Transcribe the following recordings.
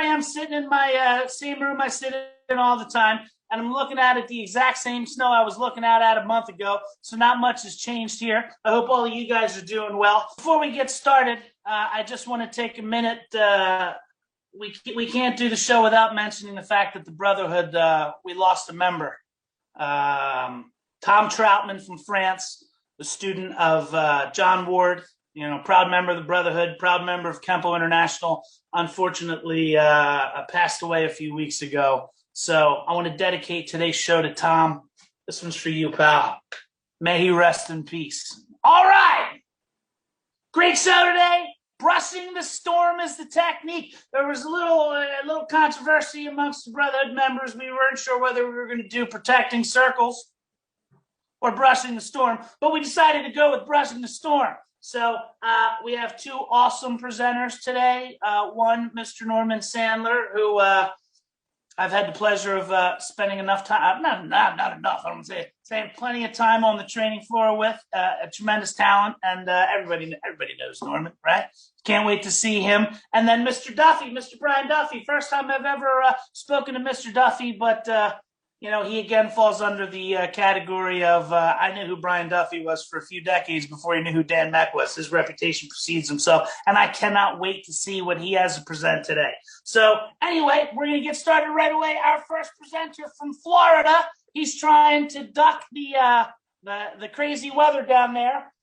I am sitting in my same room I sit in all the time, and I'm looking at it the exact same snow I was looking at a month ago, so not much has changed here. I hope all of you guys are doing well. Before we get started, I just want to take a minute. We can't do the show without mentioning the fact that the Brotherhood, we lost a member. Tom Troutman from France, the student of John Ward, proud member of the Brotherhood, proud member of Kenpo International, unfortunately passed away a few weeks ago. So I want to dedicate today's show to Tom. This one's for you, pal. May he rest in peace. All right. Great show today. Brushing the storm is the technique. There was a little controversy amongst the Brotherhood members. We weren't sure whether we were going to do protecting circles or brushing the storm, but we decided to go with brushing the storm. So we have two awesome presenters today. One, Mr. Norman Sandler, who I've had the pleasure of spending enough time, not enough, I'm saying plenty of time on the training floor with, a tremendous talent, and everybody knows Norman, right? Can't wait to see him. And then Mr. Duffy, Mr. Brian Duffy, first time I've ever spoken to Mr. Duffy, but he again falls under the category of I knew who Brian Duffy was for a few decades before he knew who Dan Meck was. His reputation precedes him. So, and I cannot wait to see what he has to present today. So anyway, we're going to get started right away. Our first presenter from Florida. He's trying to duck the crazy weather down there.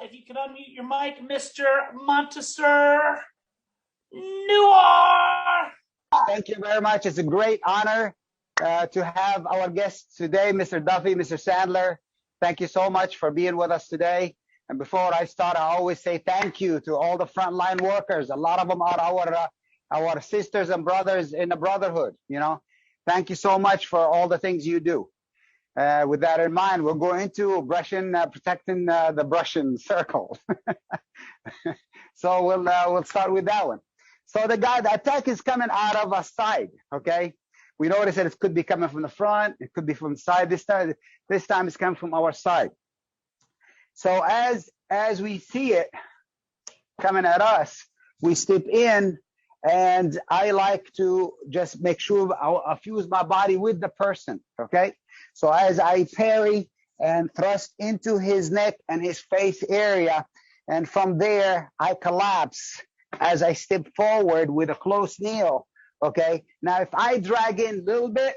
If you could unmute your mic, Mr. Montessor Noir. Thank you very much. It's a great honor to have our guest today, Mr. Duffy, Mr. Sandler. Thank you so much for being with us today. And before I start, I always say thank you to all the frontline workers. A lot of them are our sisters and brothers in the Brotherhood. Thank you so much for all the things you do. With that in mind, we'll go into protecting the brushing circle. So we'll start with that one. So the attack is coming out of a side, okay? We notice that it could be coming from the front, it could be from the side. This time it's coming from our side. So as we see it coming at us, we step in, and I like to just make sure I fuse my body with the person, okay? So as I parry and thrust into his neck and his face area, and from there I collapse as I step forward with a close kneel. Okay, now if I drag in a little bit,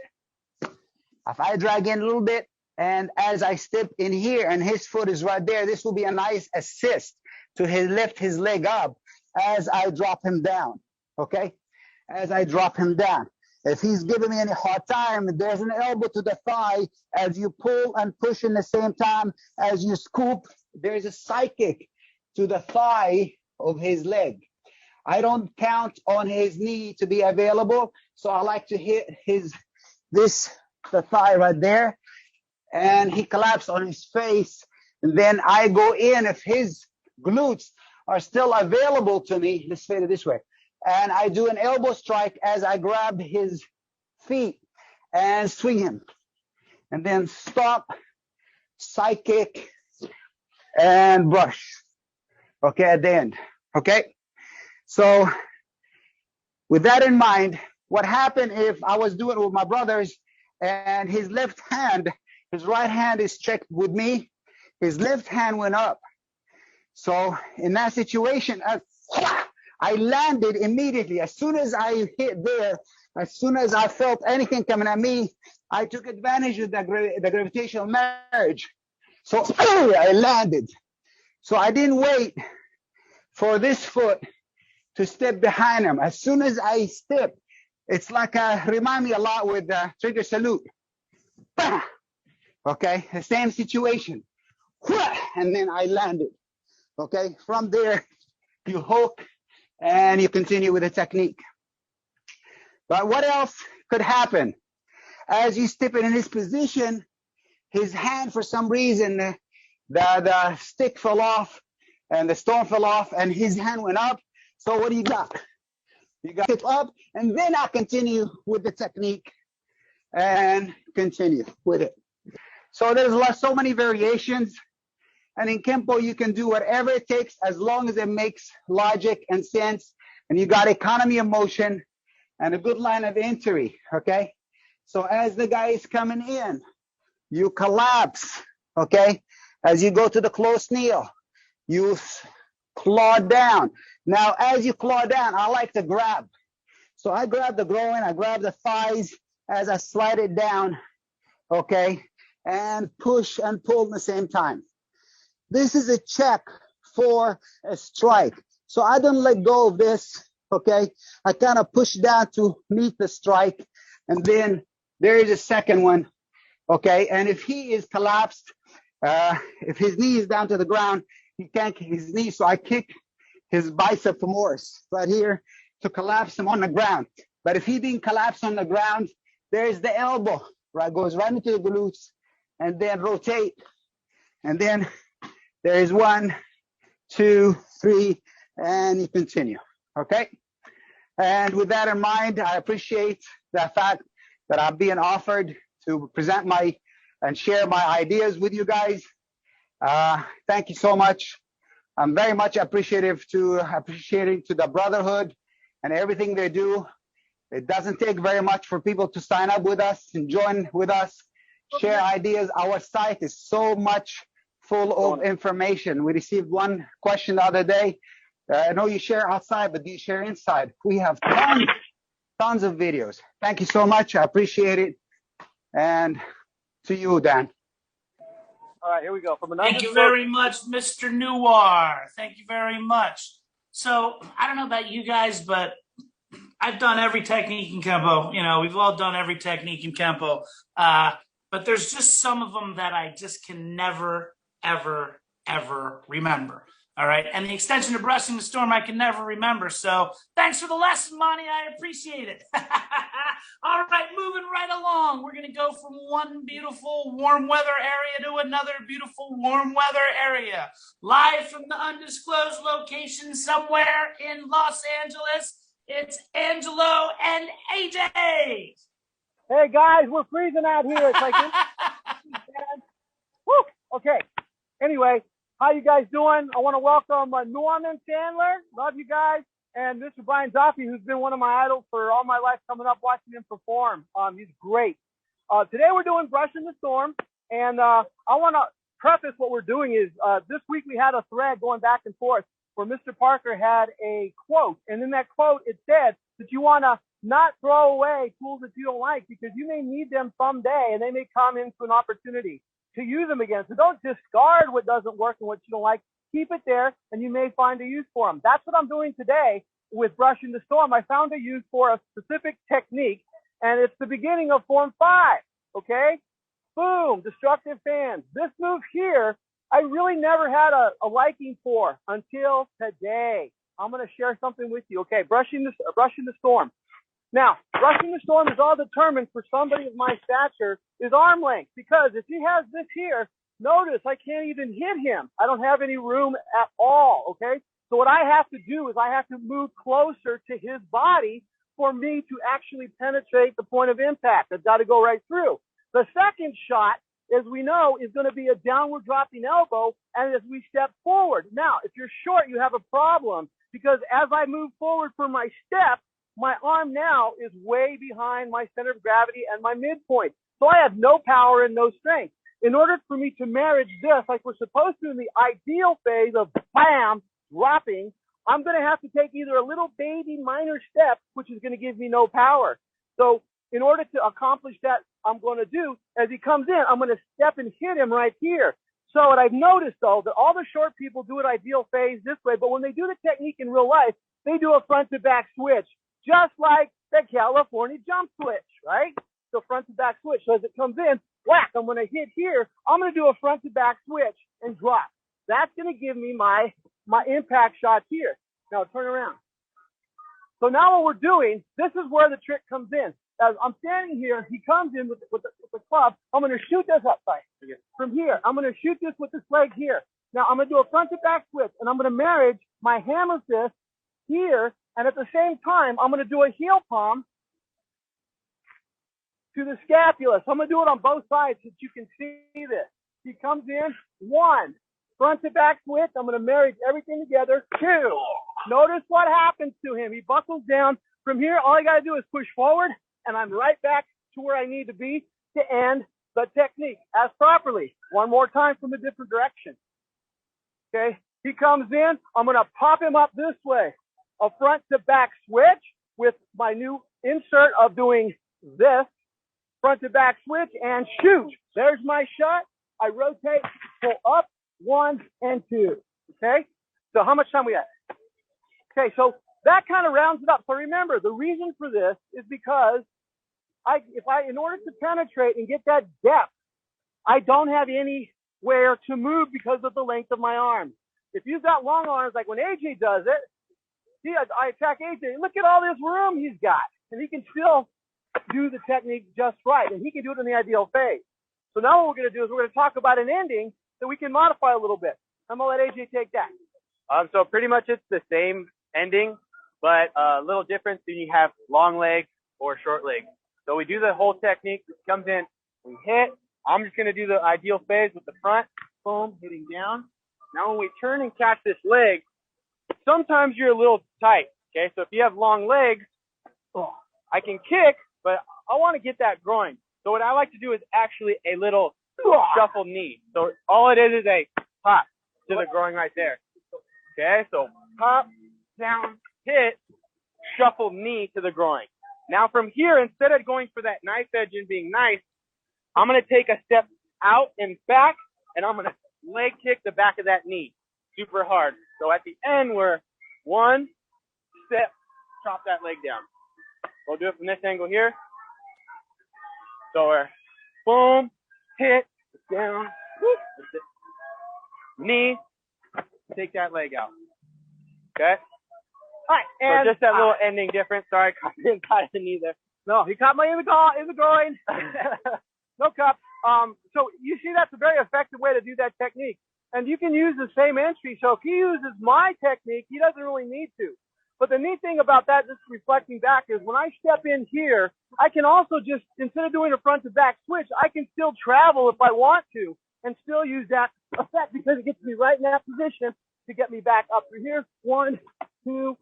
and as I step in here and his foot is right there, this will be a nice assist to lift his leg up as I drop him down, okay? As I drop him down. If he's giving me any hard time, there's an elbow to the thigh. As you pull and push in the same time as you scoop, there's a side kick to the thigh of his leg. I don't count on his knee to be available, so I like to hit the thigh right there, and he collapsed on his face. And then I go in if his glutes are still available to me. Let's fit it this way, and I do an elbow strike as I grab his feet and swing him, and then stop, side kick, and brush. Okay, at the end. Okay. So with that in mind, what happened if I was doing it with my brothers and his left hand, his right hand is checked with me, his left hand went up. So in that situation, I landed immediately. As soon as I hit there, as soon as I felt anything coming at me, I took advantage of the gravitational marriage. So I landed. So I didn't wait for this foot to step behind him. As soon as I step, it's like remind me a lot with trigger salute. Okay, the same situation. And then I landed. Okay, from there you hook and you continue with the technique. But what else could happen? As you step in his position, his hand, for some reason, the stick fell off and the stone fell off and his hand went up. So what do you got? You got it up, and then I continue with the technique and continue with it. So there's so many variations. And in Kenpo, you can do whatever it takes as long as it makes logic and sense. And you got economy of motion. and a good line of entry, okay? So as the guy is coming in, you collapse, okay? As you go to the close kneel, you claw down. Now, as you claw down, I like to grab. So I grab the groin, I grab the thighs as I slide it down, okay? And push and pull at the same time. This is a check for a strike. So I don't let go of this, okay? I kind of push down to meet the strike. And then there is a second one, okay? And if he is collapsed, if his knee is down to the ground, he can't kick his knee. So I kick his bicep femoris right here to collapse him on the ground. But if he didn't collapse on the ground, there's the elbow, right? Goes right into the glutes and then rotate. And then there is 1, 2, 3, and you continue, okay? And with that in mind, I appreciate the fact that I'm being offered to present and share my ideas with you guys. Thank you so much. I'm very much appreciating to the Brotherhood and everything they do. It doesn't take very much for people to sign up with us and join with us, share ideas. Our site is so much full of information. We received one question the other day. I know you share outside, but do you share inside? We have tons of videos. Thank you so much. I appreciate it. And to you, Dan. All right, here we go. Thank you very much, Mr. Noir. Thank you very much. So I don't know about you guys, but I've done every technique in Kenpo. You know, we've all done every technique in Kenpo. But there's just some of them that I just can never, ever, ever remember. All right. And the extension of Brushing the Storm, I can never remember. So thanks for the lesson, Monty. I appreciate it. All right. Moving right along. We're going to go from one beautiful warm weather area to another beautiful warm weather area. Live from the undisclosed location somewhere in Los Angeles, it's Angelo and AJ. Hey, guys, we're freezing out here. It's like, woo, okay. Anyway. How you guys doing? I want to welcome Norman Sandler. Love you guys. And Mr. Brian Duffy, who's been one of my idols for all my life, coming up watching him perform. He's great. Today we're doing Brushing the Storm. And I want to preface what we're doing is this week we had a thread going back and forth where Mr. Parker had a quote. And in that quote, it said that you want to not throw away tools that you don't like because you may need them someday and they may come into an opportunity to use them again. So don't discard what doesn't work and what you don't like. Keep it there and you may find a use for them. That's what I'm doing today with Brushing the Storm. I found a use for a specific technique and it's the beginning of form 5. Okay. Boom. Destructive fans. This move here, I really never had a liking for until today. I'm going to share something with you. Okay. Brushing the Storm. Now, Brushing the Storm is all determined for somebody of my stature is arm length, because if he has this here, notice I can't even hit him. I don't have any room at all, okay? So what I have to do is I have to move closer to his body for me to actually penetrate the point of impact. I've got to go right through. The second shot, as we know, is going to be a downward dropping elbow, and as we step forward. Now, if you're short, you have a problem, because as I move forward for my step, my arm now is way behind my center of gravity and my midpoint. So I have no power and no strength. In order for me to marriage this, like we're supposed to in the ideal phase of bam, dropping, I'm going to have to take either a little baby minor step, which is going to give me no power. So in order to accomplish that, I'm going to do, as he comes in, I'm going to step and hit him right here. So what I've noticed, though, that all the short people do it ideal phase this way, but when they do the technique in real life, they do a front to back switch. Just like the California jump switch, right? So front to back switch. So as it comes in, whack, I'm going to hit here. I'm going to do a front to back switch and drop. That's going to give me my impact shot here. Now turn around. So now what we're doing, this is where the trick comes in. As I'm standing here, he comes in with the club. I'm going to shoot this upside. From here, I'm going to shoot this with this leg here. Now I'm going to do a front to back switch, and I'm going to marriage my hammer fist here. And at the same time, I'm going to do a heel palm to the scapula. So I'm going to do it on both sides so that you can see this. He comes in, 1, front to back switch. I'm going to marry everything together. 2, notice what happens to him. He buckles down, From here, all I got to do is push forward, and I'm right back to where I need to be to end the technique as properly. One more time from a different direction. Okay, he comes in. I'm going to pop him up this way. A front to back switch with my new insert of doing this. Front to back switch and shoot. There's my shot. I rotate, pull up, 1 and 2. Okay, so how much time we have? Okay, so that kind of rounds it up. So remember, the reason for this is because in order to penetrate and get that depth, I don't have anywhere to move because of the length of my arms. If you've got long arms, like when AJ does it, I attack AJ. Look at all this room he's got, and he can still do the technique just right, and he can do it in the ideal phase. So now what we're going to do is we're going to talk about an ending that we can modify a little bit. I'm going to let AJ take that. So pretty much it's the same ending, but a little difference when you have long legs or short legs. So we do the whole technique. It comes in, we hit. I'm just going to do the ideal phase with the front, boom, hitting down. Now when we turn and catch this leg, sometimes you're a little tight, okay? So if you have long legs, I can kick, but I want to get that groin. So what I like to do is actually a little shuffle knee. So all it is a pop to the groin right there. Okay, so pop, down, hit, shuffle knee to the groin. Now from here, instead of going for that knife edge and being nice, I'm going to take a step out and back, and I'm going to leg kick the back of that knee super hard. So at the end, we're 1 step, chop that leg down. We'll do it from this angle here. So we're boom, hit, down, whoop, knee, take that leg out. Okay? All right, and so just that little ending difference. Sorry, I didn't cut the knee there. No, he caught me in the groin. No cup. So you see, that's a very effective way to do that technique. And you can use the same entry. So if he uses my technique, he doesn't really need to. But the neat thing about that, just reflecting back, is when I step in here, I can also just, instead of doing a front to back switch, I can still travel if I want to and still use that effect because it gets me right in that position to get me back up through here. 1, 2,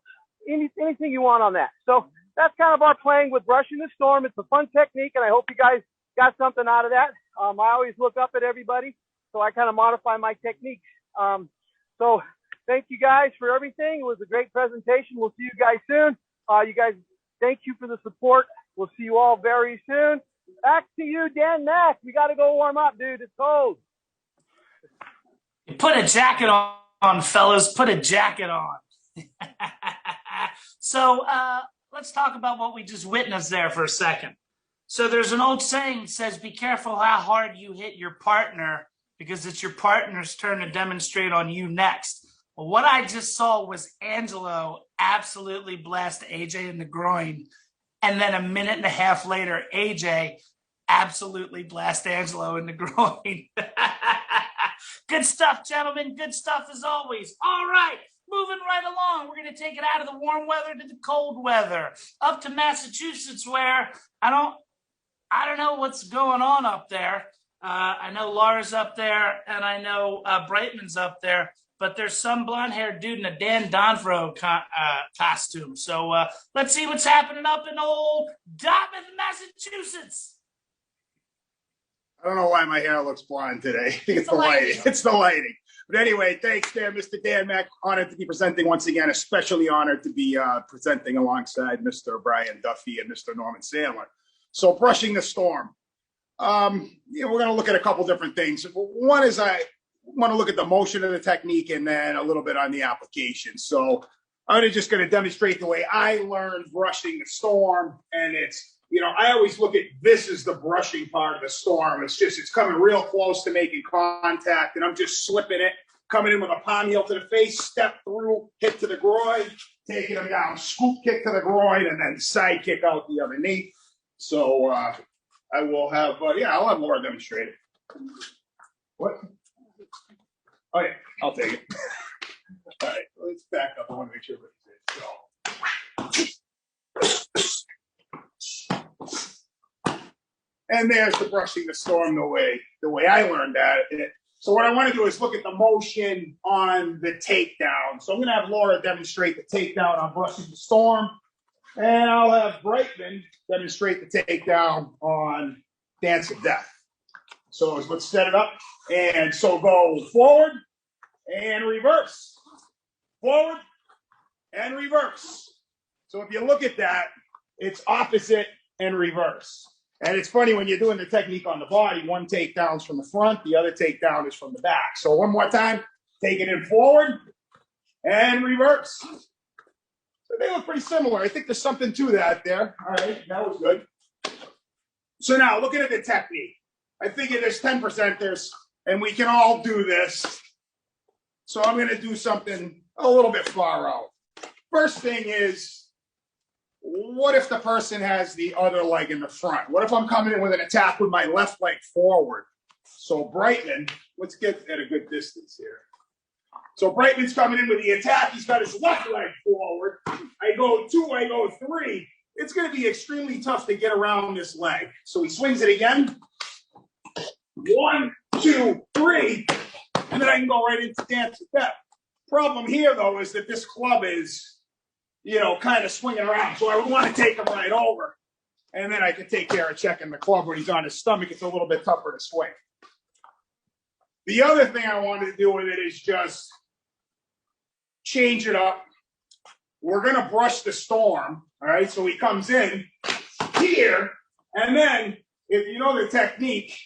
anything you want on that. So that's kind of our playing with brushing the storm. It's a fun technique, and I hope you guys got something out of that. I always look up at everybody, so I kind of modify my techniques. So thank you guys for everything. It was a great presentation. We'll see you guys soon. You guys, thank you for the support. We'll see you all very soon. Back to you, Dan Mack. We got to go warm up, dude. It's cold. Put a jacket on, fellas. Put a jacket on. So let's talk about what we just witnessed there for a second. So there's an old saying that says, be careful how hard you hit your partner because it's your partner's turn to demonstrate on you next. Well, what I just saw was Angelo absolutely blast AJ in the groin. And then a minute and a half later, AJ absolutely blast Angelo in the groin. Good stuff, gentlemen. Good stuff as always. All right. Moving right along, we're going to take it out of the warm weather to the cold weather, up to Massachusetts, where I don't know what's going on up there. I know Laura's up there, and I know Brightman's up there, but there's some blonde-haired dude in a Dan Donfro costume. So let's see what's happening up in old Dartmouth, Massachusetts. I don't know why my hair looks blonde today. I think it's the lighting. It's the lighting. But anyway, thanks there, Mr. Dan Mack. Honored to be presenting once again, especially honored to be presenting alongside Mr. Brian Duffy and Mr. Norman Sandler. So brushing the storm. We're going to look at a couple different things. One is I want to look at the motion of the technique and then a little bit on the application. So I'm just going to demonstrate the way I learned brushing the storm. And it's, I always look at this as the brushing part of the storm. It's coming real close to making contact, and I'm just slipping it, coming in with a palm heel to the face, step through, hit to the groin, taking them down, scoop kick to the groin, and then side kick out the other knee. So I will have, I'll have Laura demonstrate it. What? Oh, yeah, I'll take it. All right, let's back up. I want to make sure everybody's in. And there's the brushing the storm the way I learned that. So what I want to do is look at the motion on the takedown. So I'm going to have Laura demonstrate the takedown on brushing the storm. And I'll have Brightman demonstrate the takedown on Dance of Death. So let's set it up. And so go forward and reverse. Forward and reverse. So if you look at that, it's opposite and reverse. And it's funny when you're doing the technique on the body, one takedown's from the front, the other takedown is from the back. So one more time, taking it forward and reverse. So they look pretty similar. I think there's something to that there. All right, that was good. So now looking at the technique, I figure there's 10%ers and we can all do this. So I'm going to do something a little bit far out. First thing is, what if the person has the other leg in the front? What if I'm coming in with an attack with my left leg forward? So Brightman, let's get at a good distance here. So Brightman's coming in with the attack. He's got his left leg forward. I go 2, I go 3. It's going to be extremely tough to get around this leg. So he swings it again. 1, 2, 3. And then I can go right into Dance of Death. Problem here, though, is that this club is, you know, kind of swinging around. So I would want to take him right over. And then I can take care of checking the club when he's on his stomach. It's a little bit tougher to swing. The other thing I wanted to do with it is just change it up. We're going to brush the storm. All right. So he comes in here. And then, if you know the technique,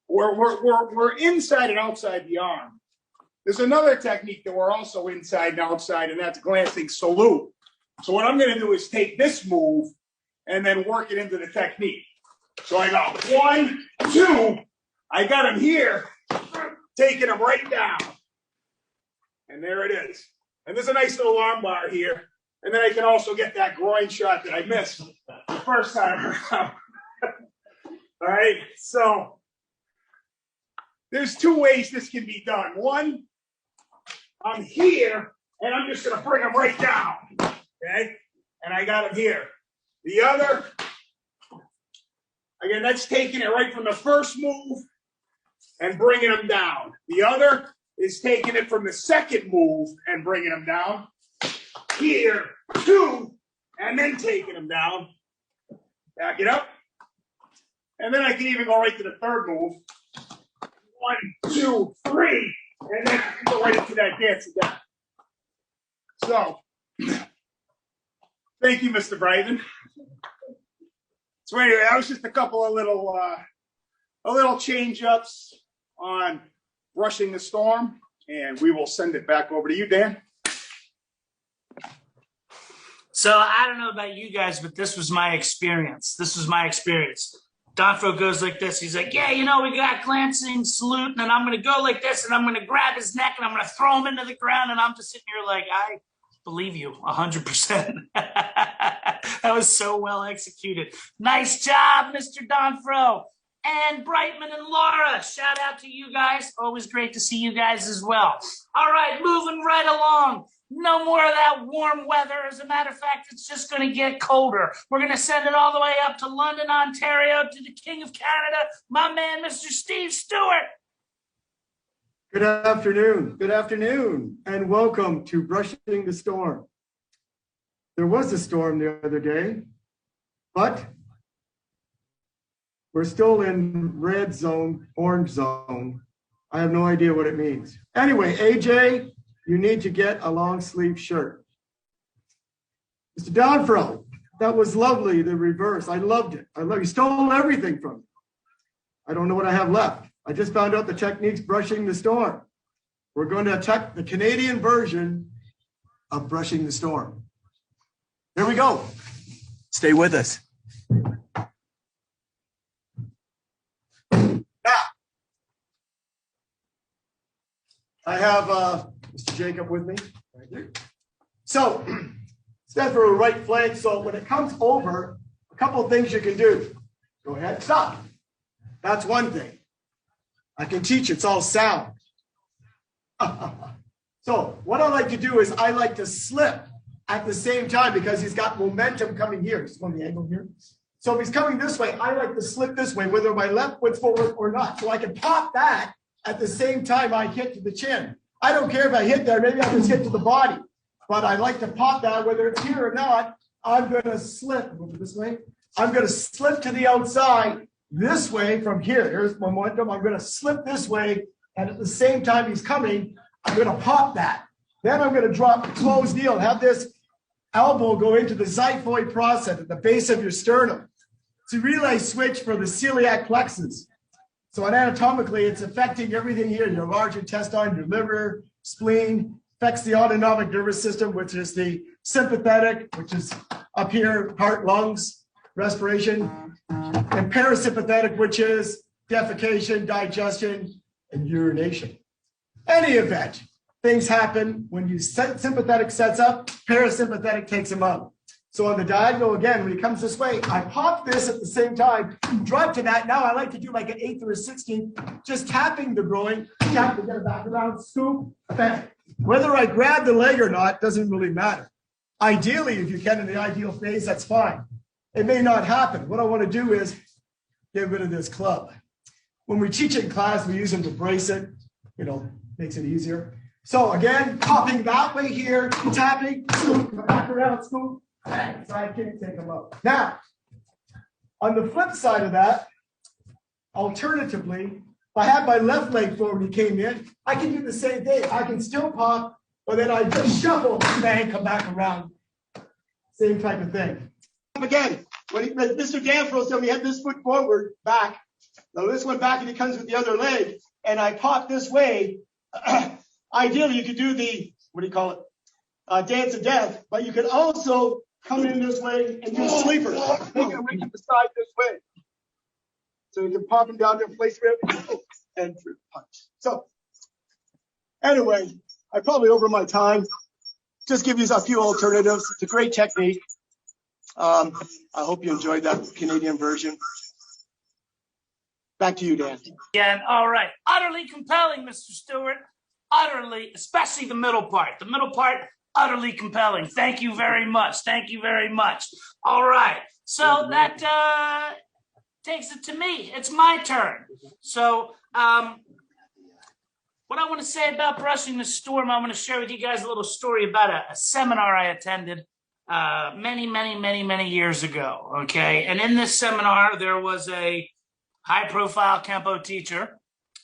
we're inside and outside the arm. There's another technique that we're also inside and outside, and that's glancing salute. So what I'm going to do is take this move and then work it into the technique. So I go 1, 2. I got him here, taking him right down. And there it is. And there's a nice little arm bar here. And then I can also get that groin shot that I missed the first time around. All right. So there's 2 ways this can be done. One, I'm here, and I'm just going to bring him right down. Okay? And I got him here. The other, again, that's taking it right from the first move and bringing him down. The other is taking it from the second move and bringing him down. Here, 2, and then taking him down. Back it up. And then I can even go right to the third move. 1, 2, 3, and then I can go right into that Dance of Death. So, thank you, Mr. Brightman. So anyway, that was just a couple of little change-ups on brushing the storm, and we will send it back over to you, Dan. So I don't know about you guys, but this was my experience. Donfro goes like this. He's like, yeah, you know, we got glancing salute, and then I'm going to go like this, and I'm going to grab his neck, and I'm going to throw him into the ground, and I'm just sitting here like, I believe you 100%. That was so well executed. Nice job, Mr. Donfro. And Brightman and Laura, shout out to you guys. Always great to see you guys as well. All right, moving right along. No more of that warm weather. As a matter of fact, it's just going to get colder. We're going to send it all the way up to London, Ontario, to the King of Canada, my man, Mr. Steve Stewart. Good afternoon, and welcome to Brushing the Storm. There was a storm the other day, but we're still in red zone, orange zone. I have no idea what it means. Anyway, AJ, you need to get a long sleeve shirt. Mr. Donfro, that was lovely, the reverse. I loved it. You stole everything from me. I don't know what I have left. I just found out the technique's brushing the storm. We're going to attack the Canadian version of brushing the storm. Here we go. Stay with us. Now, I have Mr. Jacob with me right here. So, stand for a right flank. So when it comes over, a couple of things you can do. Go ahead, stop. That's one thing. I can teach, it's all sound. So what I like to do is I like to slip at the same time because he's got momentum coming here. Just on the angle here. So if he's coming this way, I like to slip this way, whether my left foot's forward or not. So I can pop that at the same time I hit to the chin. I don't care if I hit there, maybe I just hit to the body. but I like to pop that, whether it's here or not. I'm going to slip, move it this way. I'm going to slip to the outside this way from here. Here's momentum. I'm going to slip this way. And at the same time he's coming, I'm going to pop that. Then I'm going to drop closed knee, have this elbow go into the xiphoid process at the base of your sternum. It's a relay switch for the celiac plexus. So anatomically, it's affecting everything here, your large intestine, your liver, spleen, affects the autonomic nervous system, which is the sympathetic, which is up here, heart, lungs, respiration, and parasympathetic, which is defecation, digestion, and urination. Any event, things happen when you sympathetic sets up, parasympathetic takes them out. So on the diagonal again, when he comes this way, I pop this at the same time, drop to that. Now I like to do like an 1/8 or a 16th, just tapping the groin, tap to get it back around, scoop, bang. Whether I grab the leg or not doesn't really matter. Ideally, if you can in the ideal phase, that's fine. It may not happen. What I want to do is get rid of this club. When we teach it in class, we use them to brace it, makes it easier. So again, popping that way here, tapping, scoop, back around, scoop. Side kick, take them up. Now, on the flip side of that, alternatively, if I have my left leg forward when he came in, I can do the same thing. I can still pop, but then I just shuffle, bang, come back around. Same type of thing. Again, when Mr. Danforth told me, had this foot forward, back. Now this one back and he comes with the other leg, and I pop this way. Ideally, you could do the, dance of death, but you could also come in this way and do sleeper. Make it reach the side this way. So you can pop him down there, place rip, and punch. So anyway, I probably over my time. Just give you a few alternatives. It's a great technique. I hope you enjoyed that Canadian version. Back to you, Dan. Again, all right. Utterly compelling, Mr. Stewart. Utterly, especially the middle part. The middle part, utterly compelling. Thank you very much. Thank you very much. All right. So that takes it to me. It's my turn. So what I want to say about brushing the storm, I want to share with you guys a little story about a seminar I attended many years ago. Okay. And in this seminar, there was a high-profile Kenpo teacher.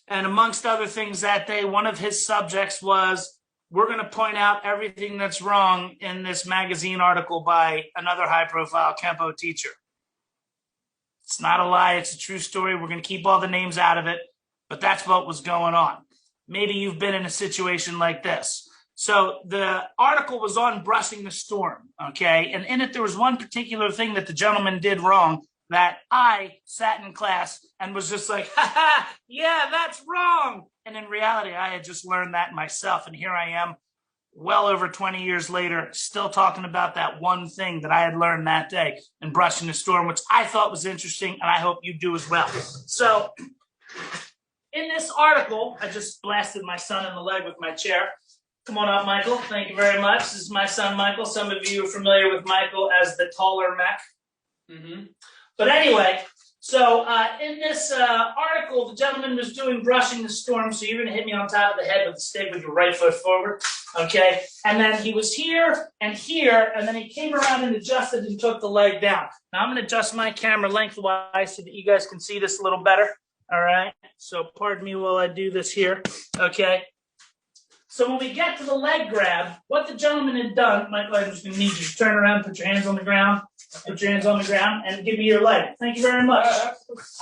And amongst other things that day, one of his subjects was, we're going to point out everything that's wrong in this magazine article by another high-profile Kenpo teacher. It's not a lie. It's a true story. We're going to keep all the names out of it, but that's what was going on. Maybe you've been in a situation like this. So the article was on brushing the storm, okay? And in it, there was one particular thing that the gentleman did wrong that I sat in class and was just like, yeah, that's wrong. And in reality, I had just learned that myself. And here I am, well over 20 years later, still talking about that one thing that I had learned that day in brushing the storm, which I thought was interesting, and I hope you do as well. So in this article, I just blasted my son in the leg with my chair. Come on up, Michael. Thank you very much. This is my son, Michael. Some of you are familiar with Michael as the taller mech. But anyway, so in this article, the gentleman was doing brushing the storm. So you're going to hit me on top of the head with the stick with your right foot forward. Okay. And then he was here, and then he came around and adjusted and took the leg down. Now I'm going to adjust my camera lengthwise so that you guys can see this a little better. All right. So pardon me while I do this here. Okay. So when we get to the leg grab, what the gentleman had done, Michael, I'm just going to need you to turn around, put your hands on the ground. Put your hands on the ground and give me your leg. Thank you very much.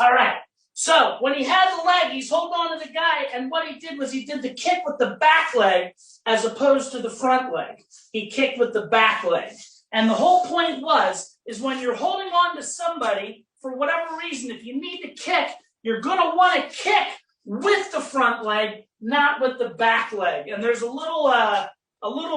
All right. So when he had the leg, he's holding on to the guy. And what he did was he did the kick with the back leg as opposed to the front leg. He kicked with the back leg. And the whole point is when you're holding on to somebody, for whatever reason, if you need to kick, you're going to want to kick with the front leg, not with the back leg. And there's a little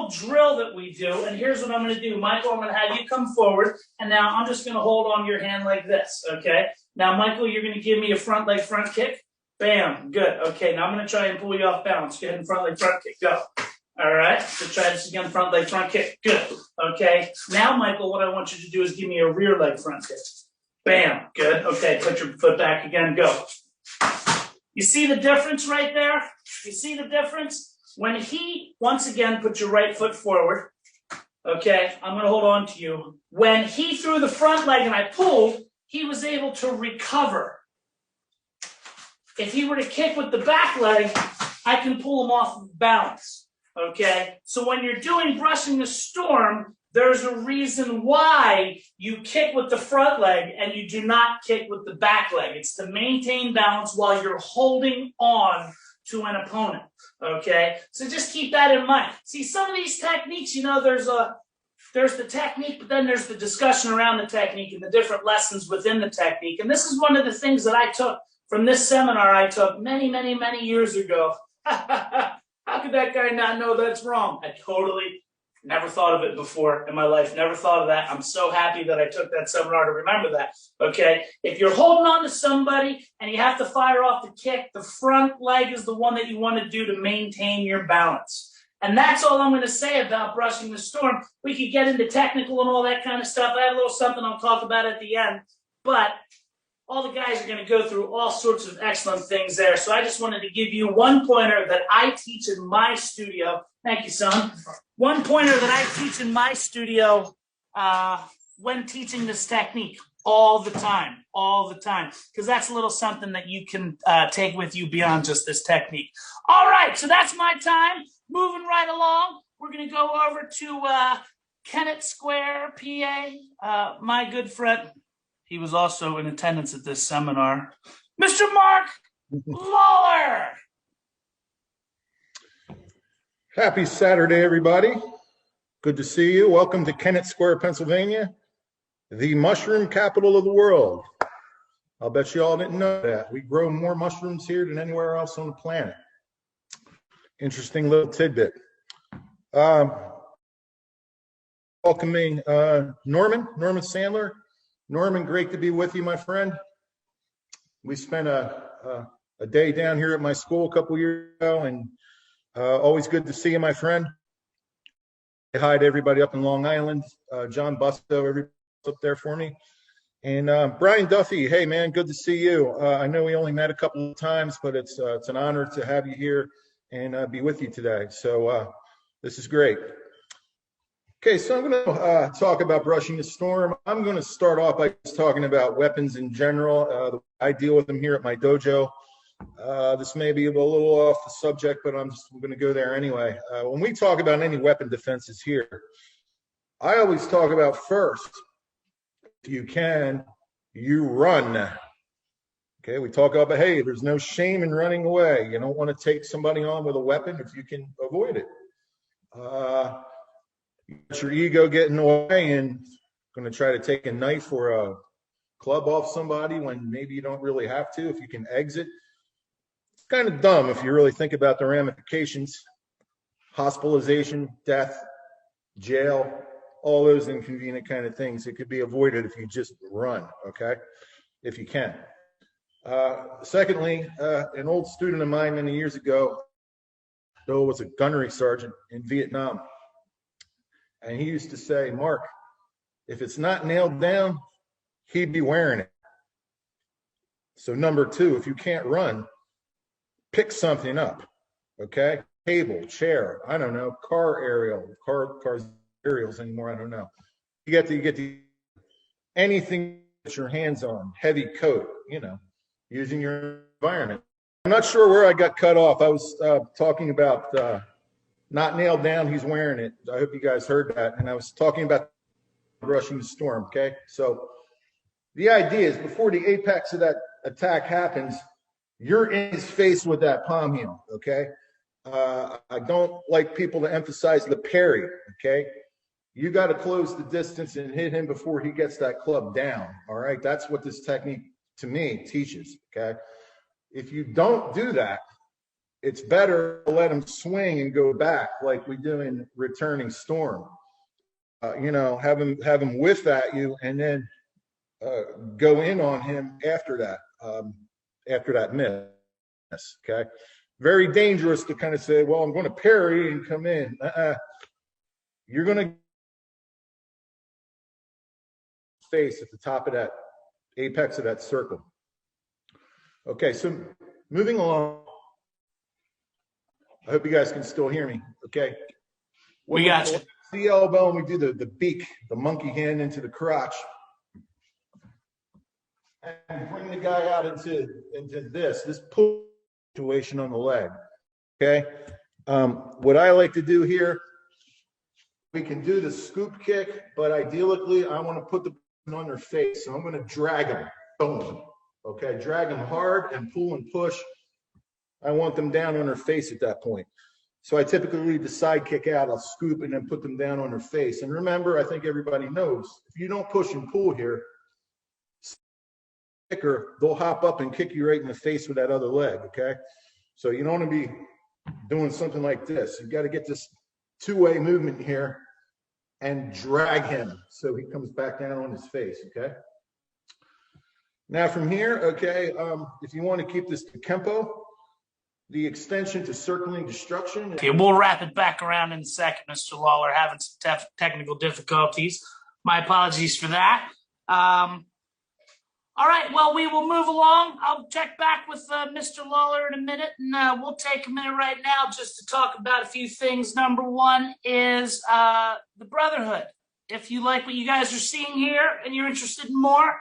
drill that we do, and here's what I'm going to do. Michael, I'm going to have you come forward, and now I'm just going to hold on your hand like this, okay? Now, Michael, you're going to give me a front leg front kick. Bam, good. Okay, now I'm going to try and pull you off balance. Go ahead and front leg front kick, go. All right, so try this again, front leg front kick, good. Okay, now, Michael, what I want you to do is give me a rear leg front kick. Bam, good. Okay, put your foot back again, go. You see the difference right there? You see the difference? When he, once again, put your right foot forward. Okay, I'm going to hold on to you. When he threw the front leg and I pulled, he was able to recover. If he were to kick with the back leg, I can pull him off of balance. Okay, so when you're doing brushing the storm, there's a reason why you kick with the front leg and you do not kick with the back leg. It's to maintain balance while you're holding on to an opponent. Okay, so just keep that in mind. See, some of these techniques, you know, there's the technique, but then there's the discussion around the technique and the different lessons within the technique. And this is one of the things that I took from this seminar I took many, many, many years ago. How could that guy not know that's wrong? I totally never thought of it before in my life. Never thought of that. I'm so happy that I took that seminar to remember that. Okay, if you're holding on to somebody and you have to fire off the kick, the front leg is the one that you want to do to maintain your balance. And that's all I'm going to say about brushing the storm. We could get into technical and all that kind of stuff. I have a little something I'll talk about at the end. But all the guys are going to go through all sorts of excellent things there. So I just wanted to give you one pointer that I teach in my studio. Thank you, son. One pointer that I teach in my studio when teaching this technique all the time, because that's a little something that you can take with you beyond just this technique. All right, so that's my time. Moving right along, we're going to go over to Kennett Square, PA. My good friend, he was also in attendance at this seminar, Mr. Mark Lawler. Happy Saturday, everybody. Good to see you. Welcome to Kennett Square, Pennsylvania, the mushroom capital of the world. I'll bet you all didn't know that. We grow more mushrooms here than anywhere else on the planet. Interesting little tidbit. Welcoming Norman Sandler. Norman, great to be with you, my friend. We spent a day down here at my school a couple years ago, and always good to see you, my friend. Say hi to everybody up in Long Island. John Busto, everybody up there for me. And Brian Duffy, hey man, good to see you. I know we only met a couple of times, but it's an honor to have you here and be with you today. So this is great. Okay, so I'm going to talk about brushing the storm. I'm going to start off by just talking about weapons in general. I deal with them here at my dojo. This may be a little off the subject, but I'm going to go there anyway. When we talk about any weapon defenses here, I always talk about first, if you can, you run. Okay, we talk about, hey, there's no shame in running away. You don't want to take somebody on with a weapon if you can avoid it. You got your ego getting away and going to try to take a knife or a club off somebody when maybe you don't really have to. If you can exit, it's kind of dumb if you really think about the ramifications. Hospitalization, death, jail, all those inconvenient kind of things. It could be avoided if you just run, okay, if you can. Secondly, an old student of mine many years ago, Bill was a gunnery sergeant in Vietnam. And he used to say, Mark, if it's not nailed down, he'd be wearing it. So number two, if you can't run, pick something up, okay? Table, chair, I don't know, car aerial, cars aerials anymore, I don't know. You get to anything that your hands on, heavy coat, you know, using your environment. I'm not sure where I got cut off. I was talking about not nailed down, he's wearing it. I hope you guys heard that. And I was talking about brushing the storm, okay? So the idea is before the apex of that attack happens, you're in his face with that palm heel, okay? I don't like people to emphasize the parry, okay? You got to close the distance and hit him before he gets that club down, all right? That's what this technique, to me, teaches, okay? If you don't do that, it's better to let him swing and go back like we do in returning storm. You know, have him whiff at you and then go in on him after that miss, okay? Very dangerous to kind of say, well, I'm going to parry and come in. You're going to face at the top of that apex of that circle. Okay, so moving along. I hope you guys can still hear me, okay? We got you. the elbow and we do the beak, the monkey hand into the crotch. And bring the guy out into this pull situation on the leg, okay? What I like to do here, we can do the scoop kick, but ideally I want to put the person on their face. So I'm going to drag them, boom, okay? Drag them hard and pull and push. I want them down on their face at that point. So I typically leave the side kick out, I'll scoop and then put them down on their face. And remember, I think everybody knows, if you don't push and pull here, they'll hop up and kick you right in the face with that other leg, okay? So you don't want to be doing something like this. You've got to get this two-way movement here and drag him so he comes back down on his face, okay? Now from here, okay, if you want to keep this to Kenpo, the extension to circling destruction. Okay, we'll wrap it back around in a second, Mr. Lawler, having some technical difficulties. My apologies for that. All right, well, we will move along. I'll check back with Mr. Lawler in a minute, and we'll take a minute right now just to talk about a few things. Number one is the Brotherhood. If you like what you guys are seeing here and you're interested in more,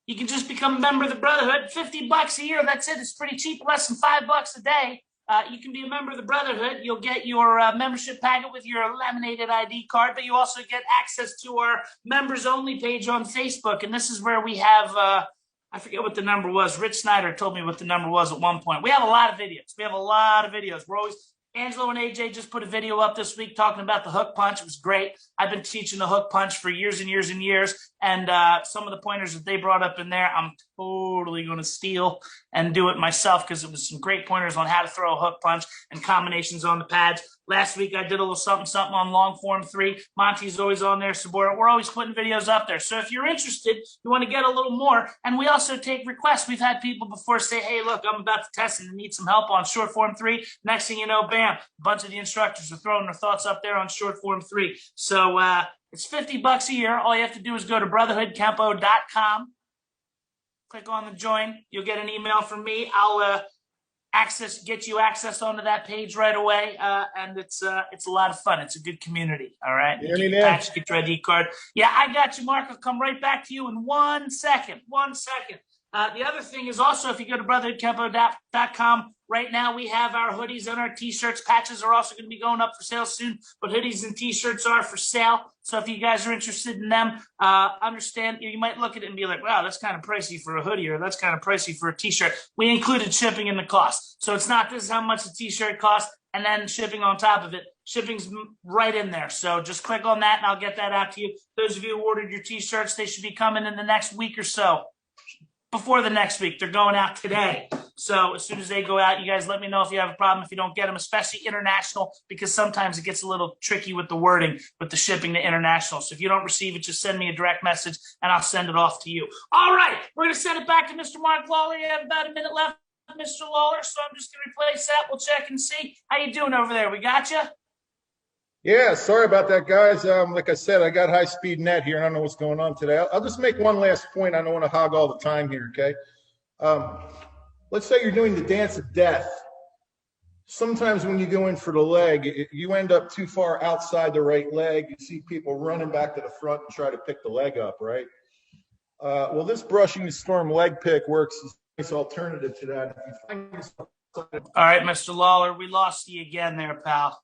you can just become a member of the Brotherhood. $50 a year, that's it. It's pretty cheap, less than $5 a day. You can be a member of the Brotherhood. You'll get your membership packet with your laminated ID card, but you also get access to our members-only page on Facebook. And this is where we have, I forget what the number was. Rich Snyder told me what the number was at one point. We have a lot of videos. We're always, Angelo and AJ just put a video up this week talking about the hook punch. It was great. I've been teaching the hook punch for years and years and years. And some of the pointers that they brought up in there, I'm totally going to steal and do it myself because it was some great pointers on how to throw a hook punch and combinations on the pads. Last week, I did a little something on long form 3. Monty's always on there. Sabora. We're always putting videos up there. So if you're interested, you want to get a little more. And we also take requests. We've had people before say, hey, look, I'm about to test and need some help on short form 3. Next thing you know, bam, a bunch of the instructors are throwing their thoughts up there on short form 3. So it's $50 a year. All you have to do is go to brotherhoodkenpo.com. Click on the join. You'll get an email from me. I'll get you access onto that page right away, and it's a lot of fun. It's a good community. All right, you get your ID card. Yeah, I got you, Mark. I'll come right back to you in 1 second. 1 second. The other thing is also, if you go to brotherhoodkenpo.com, right now we have our hoodies and our t-shirts. Patches are also going to be going up for sale soon, but hoodies and t-shirts are for sale. So if you guys are interested in them, understand, you might look at it and be like, wow, that's kind of pricey for a hoodie, or that's kind of pricey for a t-shirt. We included shipping in the cost. So it's not this is how much a t-shirt costs and then shipping on top of it. Shipping's right in there. So just click on that and I'll get that out to you. Those of you who ordered your t-shirts, they should be coming in the next week or so. Before the next week, they're going out today. So as soon as they go out, you guys let me know if you have a problem, if you don't get them, especially international, because sometimes it gets a little tricky with the wording, with the shipping to international. So if you don't receive it, just send me a direct message and I'll send it off to you. All right, we're going to send it back to Mr. Mark Lawler. You have about a minute left, Mr. Lawler, so I'm just going to replace that. We'll check and see. How you doing over there? We got you? Yeah, sorry about that, guys. Like I said, I got high-speed net here, and I don't know what's going on today. I'll just make one last point. I don't want to hog all the time here, okay? Let's say you're doing the dance of death. Sometimes when you go in for the leg, you end up too far outside the right leg. You see people running back to the front and try to pick the leg up, right? Well, this brushing the storm leg pick works as a nice alternative to that. All right, Mr. Lawler, we lost you again there, pal.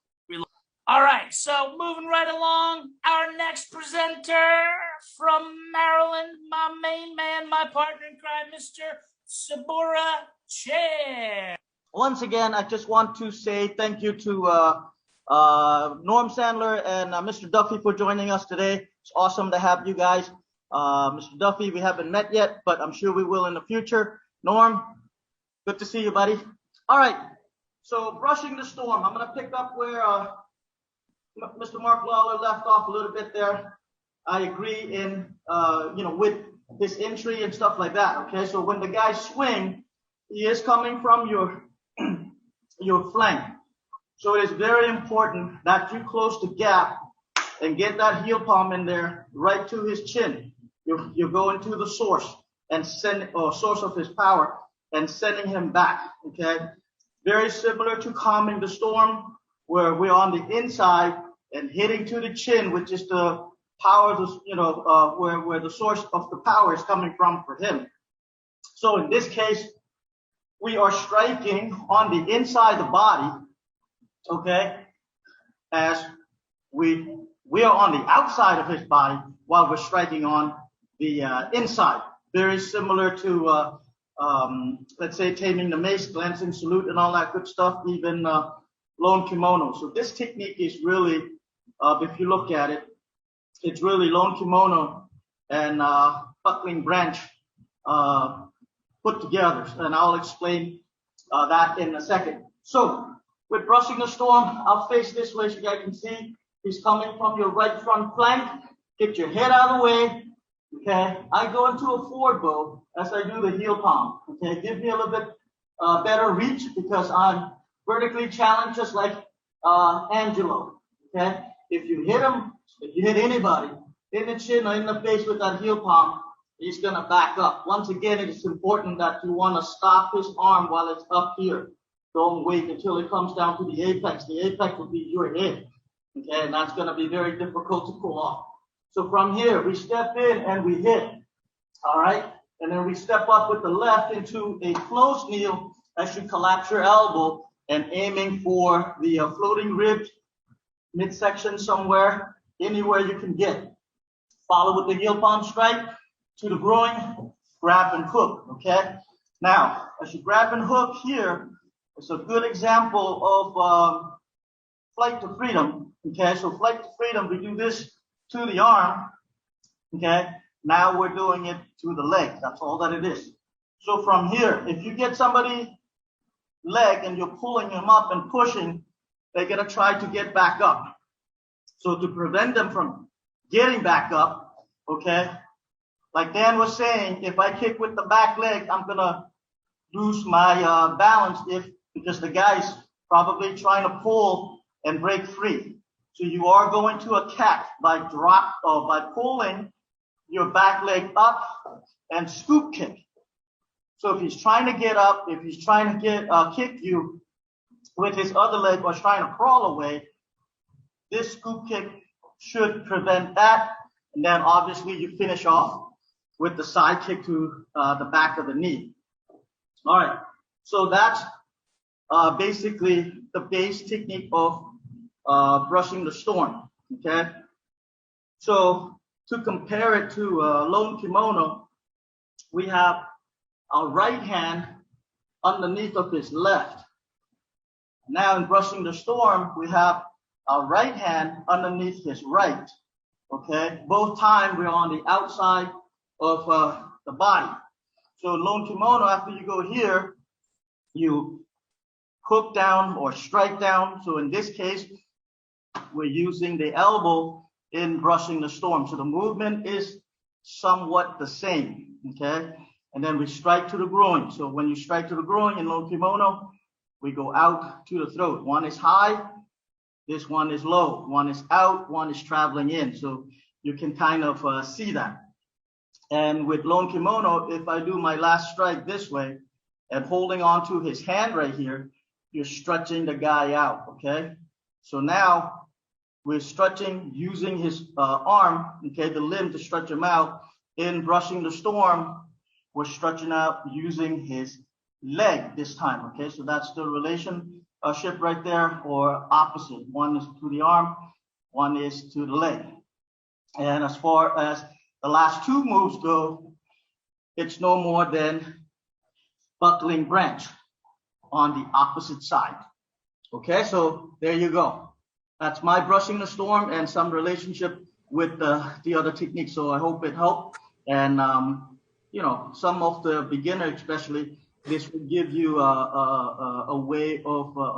All right, so moving right along, our next presenter from Maryland, my main man, my partner in crime, Mr. Sabora Chair. Once again, I just want to say thank you to Norm Sandler and Mr. Duffy for joining us today. It's awesome to have you guys. Mr. Duffy, we haven't met yet, but I'm sure we will in the future. Norm, good to see you, buddy. All right, so brushing the storm. I'm going to pick up where Mr. Mark Lawler left off a little bit there. I agree in, with his entry and stuff like that. Okay, so when the guys swing, he is coming from your flank. So it is very important that you close the gap and get that heel palm in there right to his chin. You're going to the source and source of his power and sending him back. Okay, very similar to calming the storm, where we're on the inside and hitting to the chin, which is the power, where the source of the power is coming from for him. So in this case, we are striking on the inside the body, okay, as we are on the outside of his body while we're striking on the inside. Very similar to, let's say, taming the mace, glancing salute, and all that good stuff, even lone kimono. So this technique is really, if you look at it, it's really lone kimono and buckling branch put together. And I'll explain that in a second. So with brushing the storm, I'll face this way so you guys can see. He's coming from your right front flank. Get your head out of the way. Okay, I go into a forward bow as I do the heel palm. Okay, give me a little bit better reach because I'm vertically challenged, just like Angelo. Okay, if you hit him, if you hit anybody in the chin or in the face with that heel palm, he's gonna back up. Once again, it is important that you want to stop his arm while it's up here. Don't wait until it comes down to the apex. The apex will be your head. Okay, and that's gonna be very difficult to pull off. So from here, we step in and we hit, all right? And then we step up with the left into a close kneel as you collapse your elbow and aiming for the floating ribs, midsection somewhere, anywhere you can get. Follow with the heel palm strike to the groin, grab and hook, okay? Now, as you grab and hook here, it's a good example of flight to freedom, okay? So flight to freedom, we do this to the arm, okay? Now we're doing it to the leg. That's all that it is. So from here, if you get somebody leg and you're pulling them up and pushing, they're gonna try to get back up. So to prevent them from getting back up, okay? Like Dan was saying, if I kick with the back leg, I'm gonna lose my balance because the guy's probably trying to pull and break free. So you are going to attack by pulling your back leg up and scoop kick. So if he's trying to get up, if he's trying to kick you with his other leg or trying to crawl away, this scoop kick should prevent that. And then obviously you finish off with the side kick to the back of the knee. All right, so that's basically the base technique of brushing the storm, okay? So to compare it to lone kimono, we have our right hand underneath of his left. Now in brushing the storm, we have our right hand underneath his right, okay? Both times we're on the outside of the body. So lone kimono, after you go here, you hook down or strike down. So in this case, we're using the elbow in brushing the storm. So the movement is somewhat the same, okay? And then we strike to the groin. So when you strike to the groin in lone kimono, we go out to the throat. One is high, this one is low. One is out, one is traveling in. So you can kind of see that. And with lone kimono, if I do my last strike this way and holding on to his hand right here, you're stretching the guy out, okay? So now we're stretching using his arm, okay, the limb to stretch him out. In brushing the storm, we're stretching out using his leg this time, okay? So that's the relationship right there, or opposite. One is to the arm, one is to the leg. And as far as the last two moves go, it's no more than buckling branch on the opposite side. Okay, so there you go. That's my brushing the storm and some relationship with the other techniques. So I hope it helped. And, you know, some of the beginner, especially, this will give you a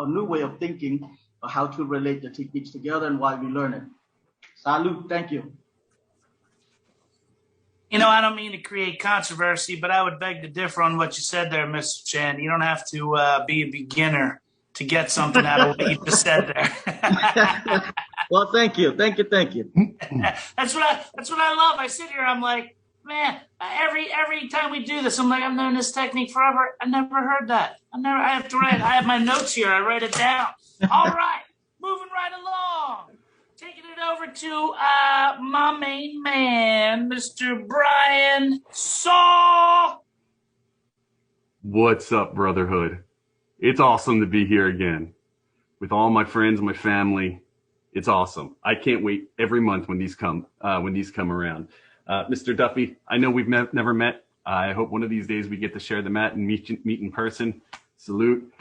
new way of thinking how to relate the techniques together and why we learn it. Salud, thank you. You know, I don't mean to create controversy, but I would beg to differ on what you said there, Mr. Chan. You don't have to be a beginner to get something out of what you just said there. Well, thank you. That's what I love. I sit here, I'm like, man, every time we do this, I'm like, I've known this technique forever. I never heard that. I have my notes here. I write it down. All right, moving right along. over to my main man, Mr. Brian Saw. What's up, Brotherhood? It's awesome to be here again with all my friends and my family. It's awesome. I can't wait every month when these come around. Mr. Duffy, I know we've never met. I hope one of these days we get to share the mat and meet in person. Salute.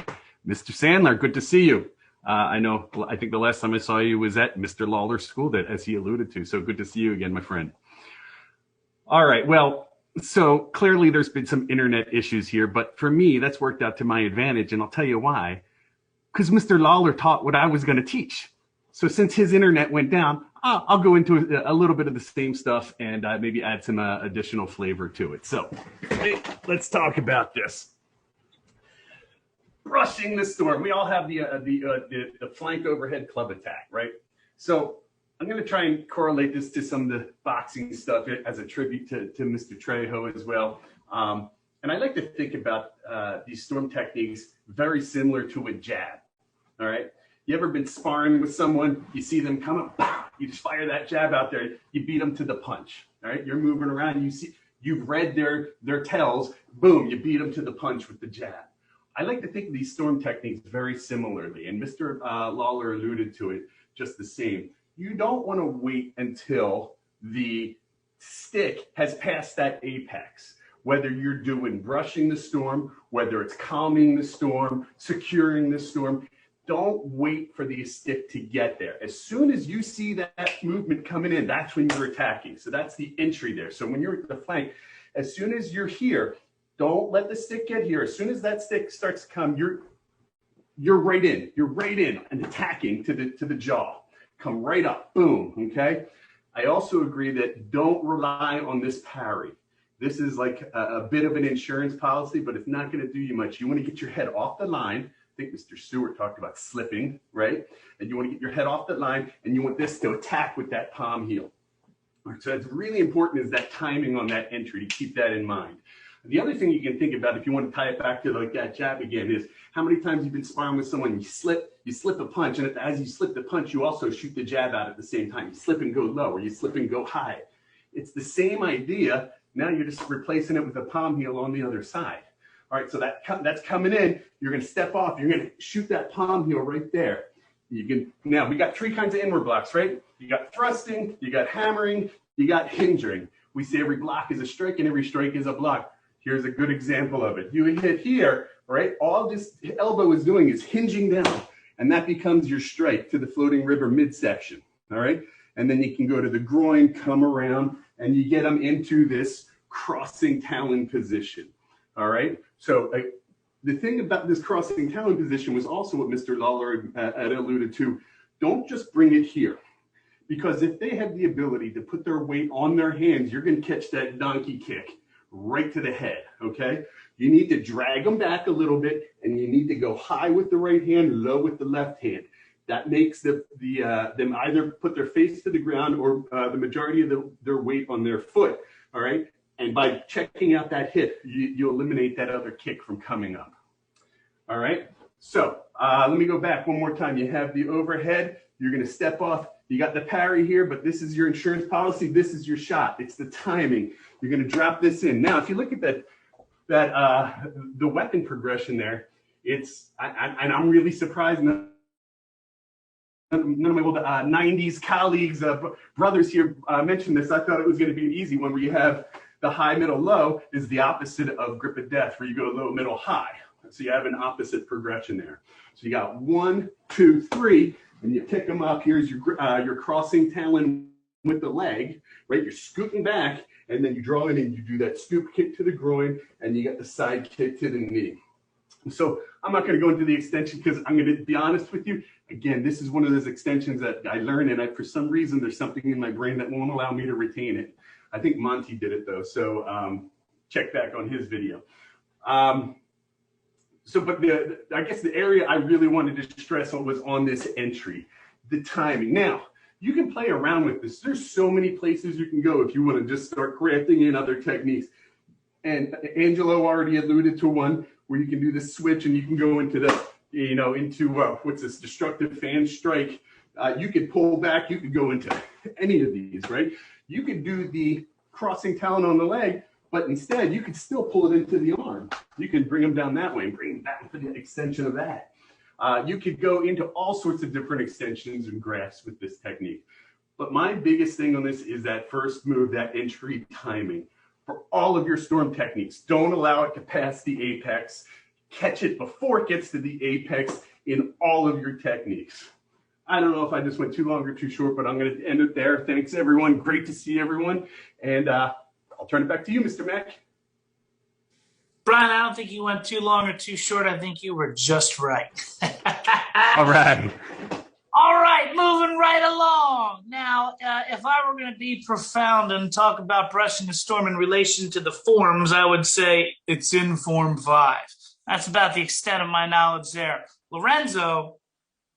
Mr. Sandler, good to see you. I think the last time I saw you was at Mr. Lawler's school, that as he alluded to. So good to see you again, my friend. All right. Well, so clearly there's been some internet issues here, but for me, that's worked out to my advantage. And I'll tell you why. Because Mr. Lawler taught what I was going to teach. So since his internet went down, I'll go into a little bit of the same stuff and maybe add some additional flavor to it. So let's talk about this. Brushing the storm. We all have the flank overhead club attack, right? So I'm going to try and correlate this to some of the boxing stuff as a tribute to Mr. Trejo as well. And I like to think about these storm techniques very similar to a jab, all right? You ever been sparring with someone, you see them come up, you just fire that jab out there, you beat them to the punch, all right? You're moving around, you've read their tells, boom, you beat them to the punch with the jab. I like to think of these storm techniques very similarly, and Mr. Lawler alluded to it just the same. You don't want to wait until the stick has passed that apex, whether you're doing brushing the storm, whether it's calming the storm, securing the storm. Don't wait for the stick to get there. As soon as you see that movement coming in, that's when you're attacking. So that's the entry there. So when you're at the flank, as soon as you're here, don't let the stick get here. As soon as that stick starts to come, you're right in. You're right in and attacking to the jaw. Come right up, boom, okay? I also agree that don't rely on this parry. This is like a bit of an insurance policy, but it's not gonna do you much. You wanna get your head off the line. I think Mr. Stewart talked about slipping, right? And you wanna get your head off the line and you want this to attack with that palm heel. All right, so it's really important is that timing on that entry, to keep that in mind. The other thing you can think about, if you want to tie it back to like that jab again, is how many times you've been sparring with someone, you slip a punch, and as you slip the punch, you also shoot the jab out at the same time. You slip and go low, or you slip and go high. It's the same idea. Now you're just replacing it with a palm heel on the other side. All right, so that's coming in. You're going to step off. You're going to shoot that palm heel right there. Now we got three kinds of inward blocks, right? You got thrusting, you got hammering, you got hinging. We say every block is a strike and every strike is a block. Here's a good example of it. You hit here, right? All this elbow is doing is hinging down, and that becomes your strike to the floating river midsection, all right? And then you can go to the groin, come around, and you get them into this crossing talon position, all right? So the thing about this crossing talon position was also what Mr. Lawler had alluded to. Don't just bring it here, because if they have the ability to put their weight on their hands, you're going to catch that donkey kick right to the head, okay? You need to drag them back a little bit, and you need to go high with the right hand, low with the left hand. That makes them either put their face to the ground or the majority of their weight on their foot, all right? And by checking out that hit, you eliminate that other kick from coming up, all right? So let me go back one more time. You have the overhead. You're going to step off. You got the parry here, but this is your insurance policy. This is your shot. It's the timing. You're going to drop this in. Now, if you look at the weapon progression there, and I'm really surprised. None of my old 90s colleagues, brothers here mentioned this. I thought it was going to be an easy one where you have the high, middle, low is the opposite of grip of death, where you go low, middle, high. So you have an opposite progression there. So you got 1, 2, 3, and you pick them up. Here's your crossing talon with the leg, right? You're scooting back, and then you draw in and you do that scoop kick to the groin, and you got the side kick to the knee. So I'm not going to go into the extension because I'm going to be honest with you. Again, this is one of those extensions that I learned, and for some reason, there's something in my brain that won't allow me to retain it. I think Monty did it, though, so check back on his video. But I guess the area I really wanted to stress on was on this entry, the timing. Now, you can play around with this. There's so many places you can go if you want to just start crafting in other techniques. And Angelo already alluded to one where you can do the switch and you can go into the, what's this, destructive fan strike You could pull back. You could go into any of these, right? You could do the crossing talon on the leg, but instead you could still pull it into the arm. You can bring them down that way and bring them back for the extension of that. You could go into all sorts of different extensions and grafts with this technique. But my biggest thing on this is that first move, that entry timing. For all of your storm techniques, don't allow it to pass the apex. Catch it before it gets to the apex in all of your techniques. I don't know if I just went too long or too short, but I'm going to end it there. Thanks, everyone. Great to see everyone. And I'll turn it back to you, Mr. Mack. Brian, I don't think you went too long or too short. I think you were just right. All right. All right, moving right along. Now, if I were going to be profound and talk about brushing the storm in relation to the forms, I would say it's in Form 5. That's about the extent of my knowledge there. Lorenzo,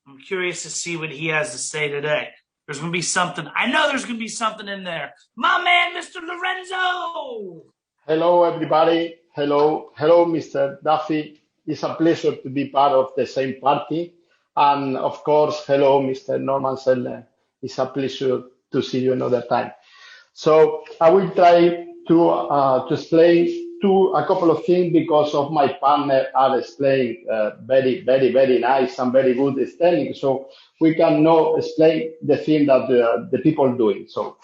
I'm curious to see what he has to say today. There's going to be something. I know there's going to be something in there. My man, Mr. Lorenzo. Hello, everybody. Hello, Mr. Duffy. It's a pleasure to be part of the same party. And of course, hello, Mr. Norman Sandler. It's a pleasure to see you another time. So I will try to explain a couple of things because of my partner are explaining very nice and very good explaining. So we can now explain the thing that the people doing. So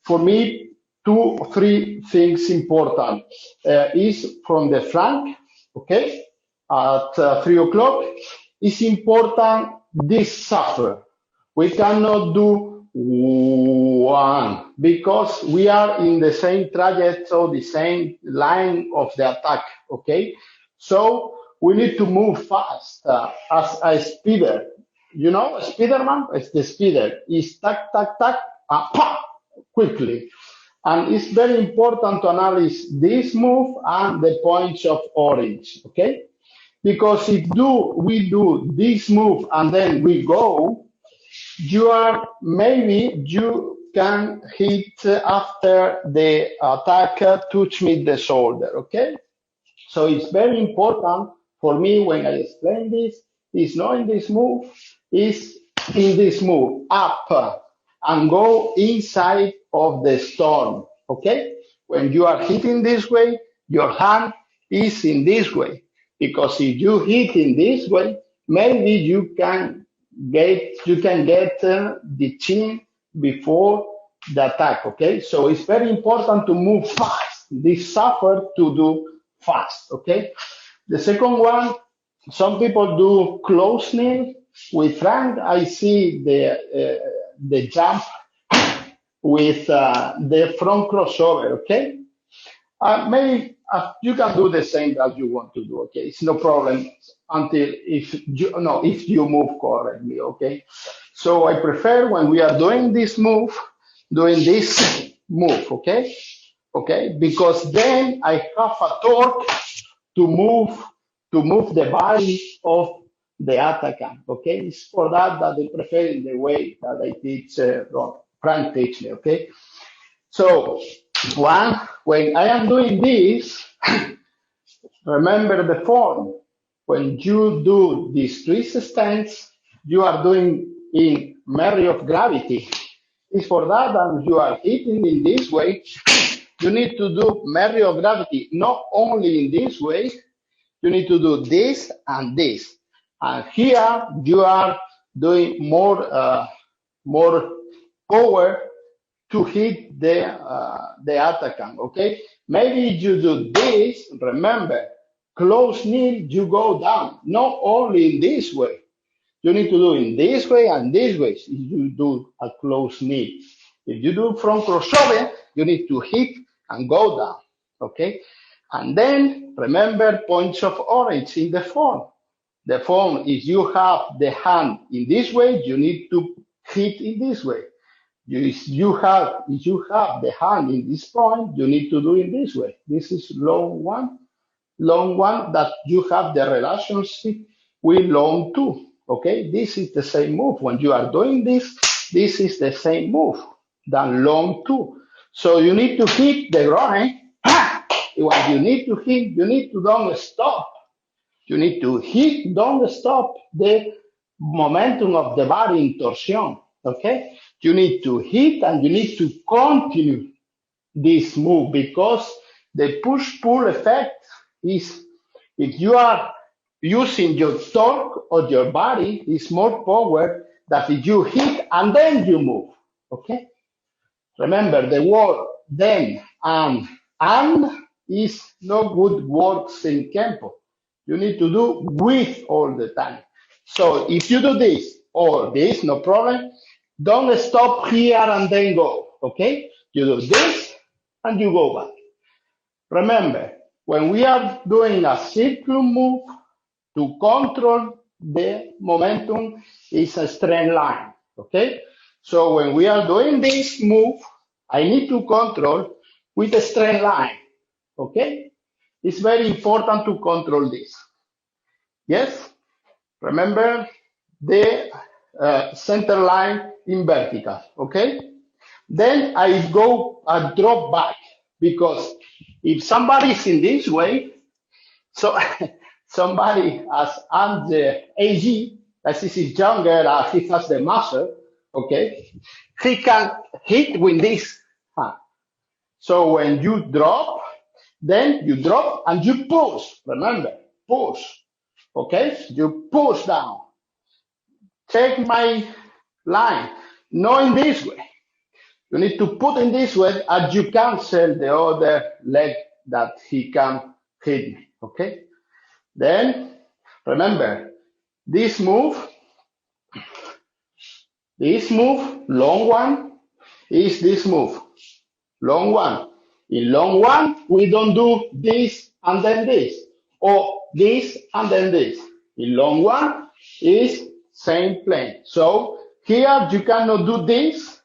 for me, 2 or 3 things important is from the flank, okay, at 3 o'clock. It's important this suffer. We cannot do one because we are in the same trajectory, the same line of the attack, okay? So we need to move fast as a speeder. You know, a speederman, it's the speeder. It's tack, pop, quickly. And it's very important to analyze this move and the points of orange, okay? Because if we do this move and then we go, maybe you can hit after the attack, touch me the shoulder, okay? So it's very important for me when I explain this, is not in this move, is in this move, up and go inside of the storm, okay? When you are hitting this way, your hand is in this way. Because if you hit in this way, maybe you can get the chin before the attack, okay? So it's very important to move fast. This suffer to do fast, okay? The second one, some people do close knee with Frank. I see the jump with the front crossover, okay? Maybe you can do the same that you want to do, okay? It's no problem until if you move correctly, okay? So I prefer when we are doing this move, okay? Okay, because then I have a torque to move the body of the attacker, okay? It's for that I prefer in the way that I teach, Frank teach me, okay? So, when I am doing this, remember the form. When you do these twist stance, you are doing in memory of gravity. It's for that you are hitting in this way. You need to do memory of gravity, not only in this way. You need to do this and this. And here you are doing more power to hit the attacker, okay? Maybe you do this, remember, close knee, you go down, not only in this way. You need to do in this way and this way if you do a close knee. If you do front crossover, you need to hit and go down, okay? And then, remember, points of orange in the form. The form, if you have the hand in this way, you need to hit in this way. If you have the hand in this point, you need to do in this way. This is long one that you have the relationship with long 2. Okay, this is the same move. When you are doing this is the same move than long 2. So you need to hit the groin. When you need to hit, you need to don't stop. You need to hit, don't stop the momentum of the body in torsion. Okay, you need to hit and you need to continue this move because the push-pull effect is, if you are using your torque or your body, is more power than if you hit and then you move. Okay, remember the word then and is no good works in Kenpo. You need to do with all the time. So if you do this or this, no problem. Don't stop here and then go. Okay, you do this and you go back. Remember, when we are doing a circle move, to control the momentum is a straight line. Okay, so when we are doing this move, I need to control with a straight line. Okay, it's very important to control this. Yes, remember the center line in vertical. Okay, then I drop back because if somebody is in this way, so somebody as the AG, as he is younger, he has the muscle, okay, he can hit with this hand. So when you drop, then you drop and you push. Remember, push. Okay, you push down. Take my line, not in this way. You need to put in this way and you cancel the other leg that he can hit me. Okay. Then remember this move, long one, is this move, long one. In long one, we don't do this and then this, or this and then this. In long one is same plane. So here you cannot do this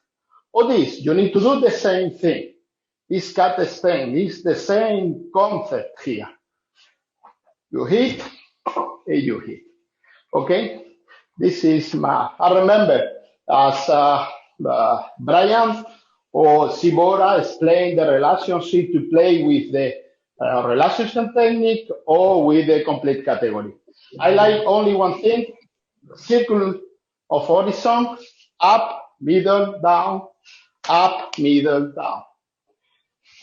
or this. You need to do the same thing. It's cut the same. It's the same concept here. You hit and you hit. Okay, this is I remember as Brian or Sibora explained the relationship to play with the relaxation technique or with the complete category. I like only one thing, circle of horizon, up, middle, down, up, middle, down,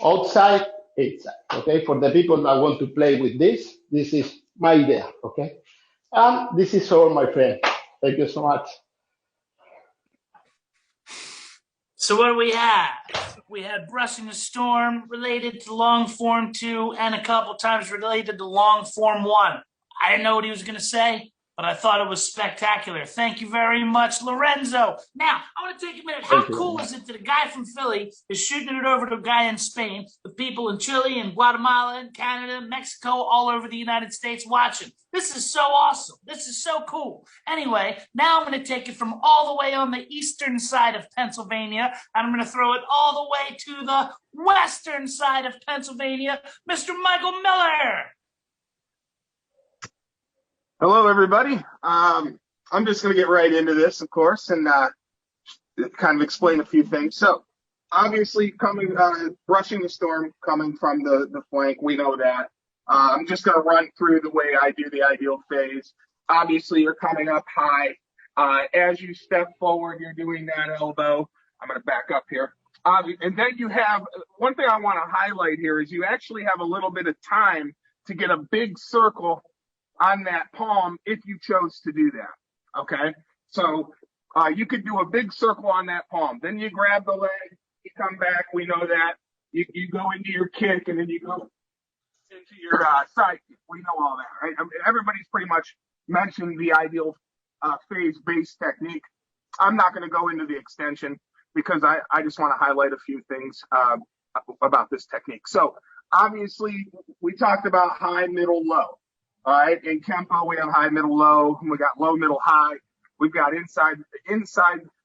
outside, inside. Okay, for the people that want to play with this is my idea. Okay. And this is all, my friend. Thank you so much. So what do we have? We had Brushing the Storm related to long form 2 and a couple times related to long form 1. I didn't know what he was going to say, but I thought it was spectacular. Thank you very much, Lorenzo. Now, I want to take a minute. How cool is it that a guy from Philly is shooting it over to a guy in Spain with people in Chile and Guatemala and Canada, Mexico, all over the United States watching? This is so awesome. This is so cool. Anyway, now I'm going to take it from all the way on the eastern side of Pennsylvania, and I'm going to throw it all the way to the western side of Pennsylvania, Mr. Michael Miller. Hello, everybody. I'm just going to get right into this, of course, and kind of explain a few things. So, obviously, Brushing the Storm coming from the flank, we know that. I'm just going to run through the way I do the ideal phase. Obviously, you're coming up high. As you step forward, you're doing that elbow. I'm going to back up here. And then you have, one thing I want to highlight here is you actually have a little bit of time to get a big circle on that palm if you chose to do that. Okay, so you could do a big circle on that palm. Then you grab the leg, you come back. We know that you go into your kick and then you go into your side kick. We know all that, right? I mean, everybody's pretty much mentioned the ideal phase-based technique. I'm not going to go into the extension because I just want to highlight a few things about this technique. So obviously we talked about high, middle, low. All right, in Kenpo, we have high, middle, low. We got low, middle, high. We've got inside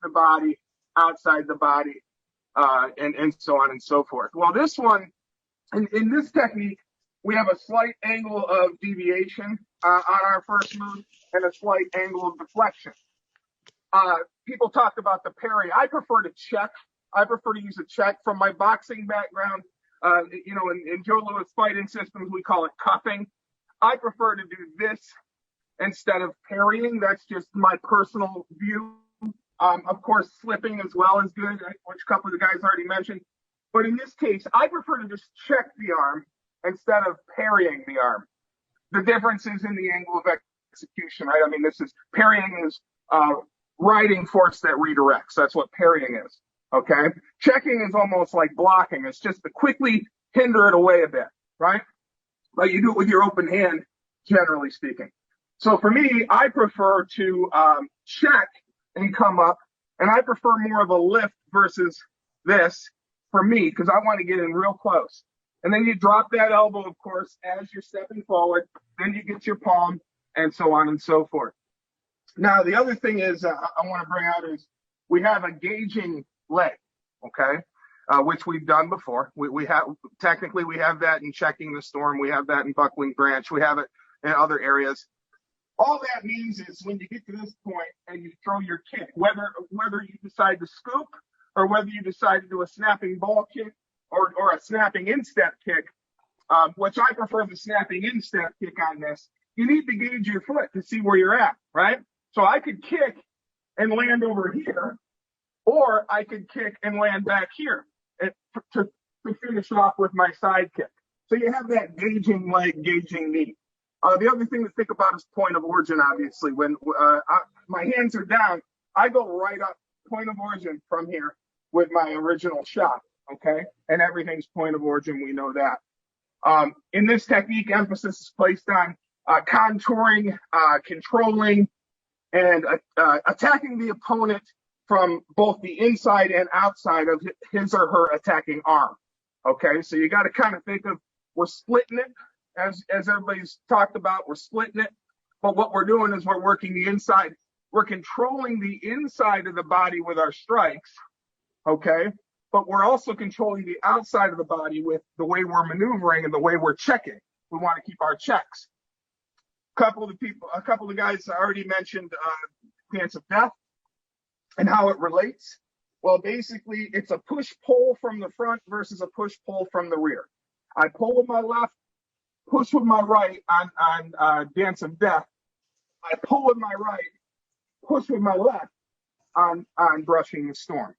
the body, outside the body, and so on and so forth. Well, this one, in this technique, we have a slight angle of deviation on our first move and a slight angle of deflection. People talk about the parry. I prefer to check. I prefer to use a check. From my boxing background, in Joe Louis fighting systems, we call it cuffing. I prefer to do this instead of parrying. That's just my personal view. Of course, slipping as well is good, which a couple of the guys already mentioned. But in this case, I prefer to just check the arm instead of parrying the arm. The difference is in the angle of execution, right? I mean, parrying is riding force that redirects. That's what parrying is, okay? Checking is almost like blocking. It's just to quickly hinder it away a bit, right? But you do it with your open hand, generally speaking. So for me, I prefer to check and come up, and I prefer more of a lift versus this for me, because I want to get in real close. And then you drop that elbow, of course, as you're stepping forward. Then you get your palm, and so on and so forth. Now, the other thing is I want to bring out is we have a gauging leg, okay, which we've done before. We have that in checking the storm. We have that in buckling branch. We have it in other areas. All that means is when you get to this point and you throw your kick, whether you decide to scoop or whether you decide to do a snapping ball kick or a snapping instep kick, which I prefer the snapping instep kick on this, you need to gauge your foot to see where you're at, right? So I could kick and land over here, or I could kick and land back here to finish off with my side kick. So you have that gauging leg, gauging knee. The other thing to think about is point of origin, obviously. When my hands are down, I go right up point of origin from here with my original shot, okay? And everything's point of origin, we know that. In this technique, emphasis is placed on contouring, controlling, and attacking the opponent from both the inside and outside of his or her attacking arm, okay? So you got to kind of think of, we're splitting it. As everybody's talked about, we're splitting it. But what we're doing is we're working the inside. We're controlling the inside of the body with our strikes, okay? But we're also controlling the outside of the body with the way we're maneuvering and the way we're checking. We want to keep our checks. A couple of guys already mentioned Dance of Death and how it relates. Well, basically, it's a push-pull from the front versus a push-pull from the rear. I pull with my left, push with my right on Dance of Death. I pull with my right, push with my left on Brushing the Storm.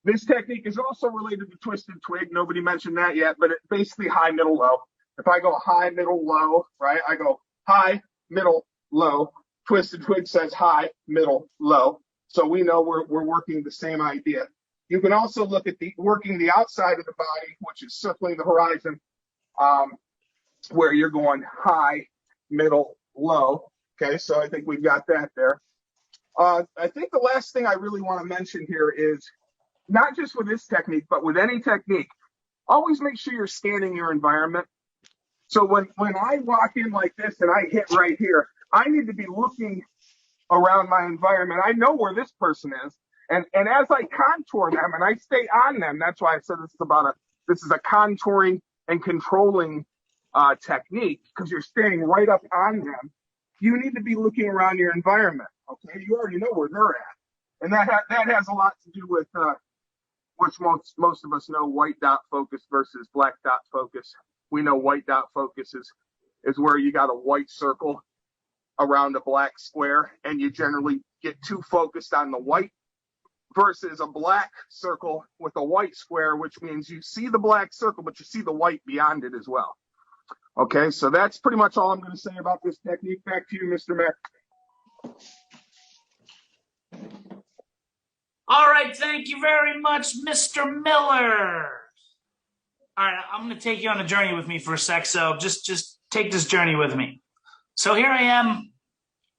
This technique is also related to Twisted Twig. Nobody mentioned that yet, but it's basically high, middle, low. If I go high, middle, low, right? I go high, middle, low. Twisted Twig says high, middle, low. So we know we're working the same idea. You can also look at working the outside of the body, which is circling the horizon, where you're going high, middle, low. Okay, so I think we've got that there. I think the last thing I really want to mention here is not just with this technique, but with any technique, always make sure you're scanning your environment. So when I walk in like this and I hit right here, I need to be looking around my environment. I know where this person is. And as I contour them and I stay on them, that's why I said this is a contouring and controlling technique, because you're staying right up on them. You need to be looking around your environment. Okay, you already know where they're at, and that has a lot to do with which most of us know, white dot focus versus black dot focus. We know white dot focus is where you got a white circle around a black square, and you generally get too focused on the white, versus a black circle with a white square, which means you see the black circle, but you see the white beyond it as well. Okay, so that's pretty much all I'm going to say about this technique. Back to you, Mr. Mack. All right, thank you very much, Mr. Miller. All right, I'm going to take you on a journey with me for a sec, so just take this journey with me. So here I am,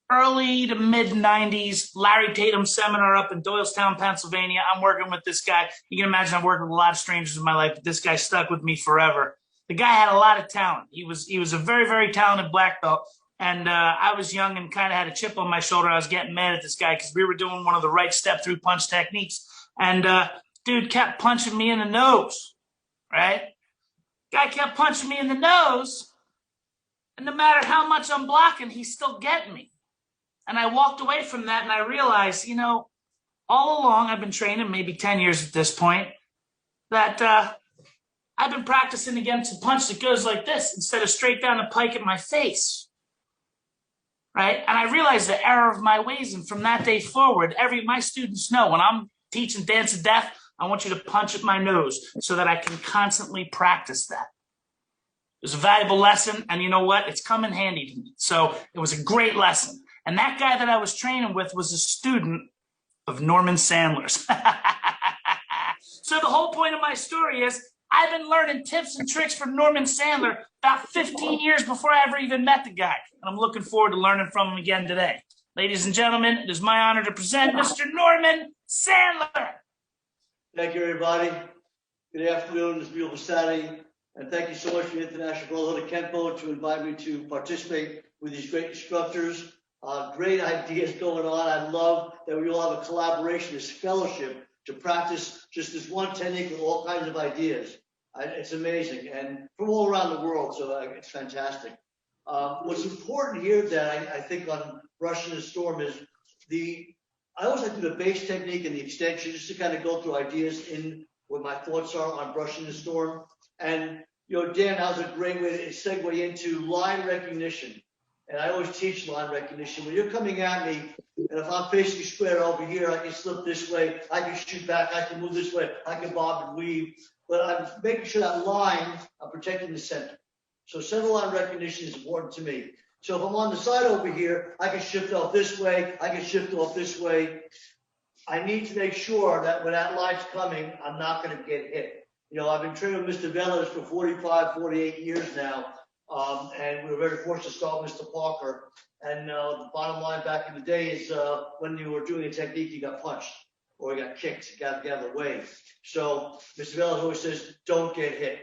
early to mid-90s, Larry Tatum seminar up in Doylestown, Pennsylvania. I'm working with this guy. You can imagine I've worked with a lot of strangers in my life, but this guy stuck with me forever. The guy had a lot of talent. He was a very, very talented black belt. And I was young and kind of had a chip on my shoulder. I was getting mad at this guy because we were doing one of the right step-through punch techniques. And dude kept punching me in the nose, right? Guy kept punching me in the nose. And no matter how much I'm blocking, he's still getting me. And I walked away from that and I realized, all along I've been training, maybe 10 years at this point, that I've been practicing against a punch that goes like this instead of straight down the pike at my face. right? And I realized the error of my ways. And from that day forward, my students know when I'm teaching dance of death, I want you to punch at my nose so that I can constantly practice that. It was a valuable lesson, and you know what? It's come in handy to me. So it was a great lesson. And that guy that I was training with was a student of Norman Sandler's. So the whole point of my story is I've been learning tips and tricks from Norman Sandler about 15 years before I ever even met the guy. And I'm looking forward to learning from him again today. Ladies and gentlemen, it is my honor to present Mr. Norman Sandler. Thank you, everybody. Good afternoon. It's a beautiful Saturday. And thank you so much for the International Brotherhood of Kenpo to invite me to participate with these great instructors. Great ideas going on. I love that we all have a collaboration, this fellowship to practice just this one technique with all kinds of ideas. It's amazing, and from all around the world, so it's fantastic. What's important here that I think on Brushing the Storm is I always like to do the base technique and the extension just to kind of go through ideas in what my thoughts are on Brushing the Storm. And, Dan, that was a great way to segue into line recognition. And I always teach line recognition. When you're coming at me, and if I'm facing square over here, I can slip this way, I can shoot back, I can move this way, I can bob and weave. But I'm making sure that line, I'm protecting the center. So center line recognition is important to me. So if I'm on the side over here, I can shift off this way, I can shift off this way. I need to make sure that when that line's coming, I'm not going to get hit. I've been training with Mr. Velez for 45, 48 years now. And we were very fortunate to start with Mr. Parker. And the bottom line back in the day is when you were doing a technique, you got punched or you got kicked, you got out of the way. So Mr. Velez always says, don't get hit.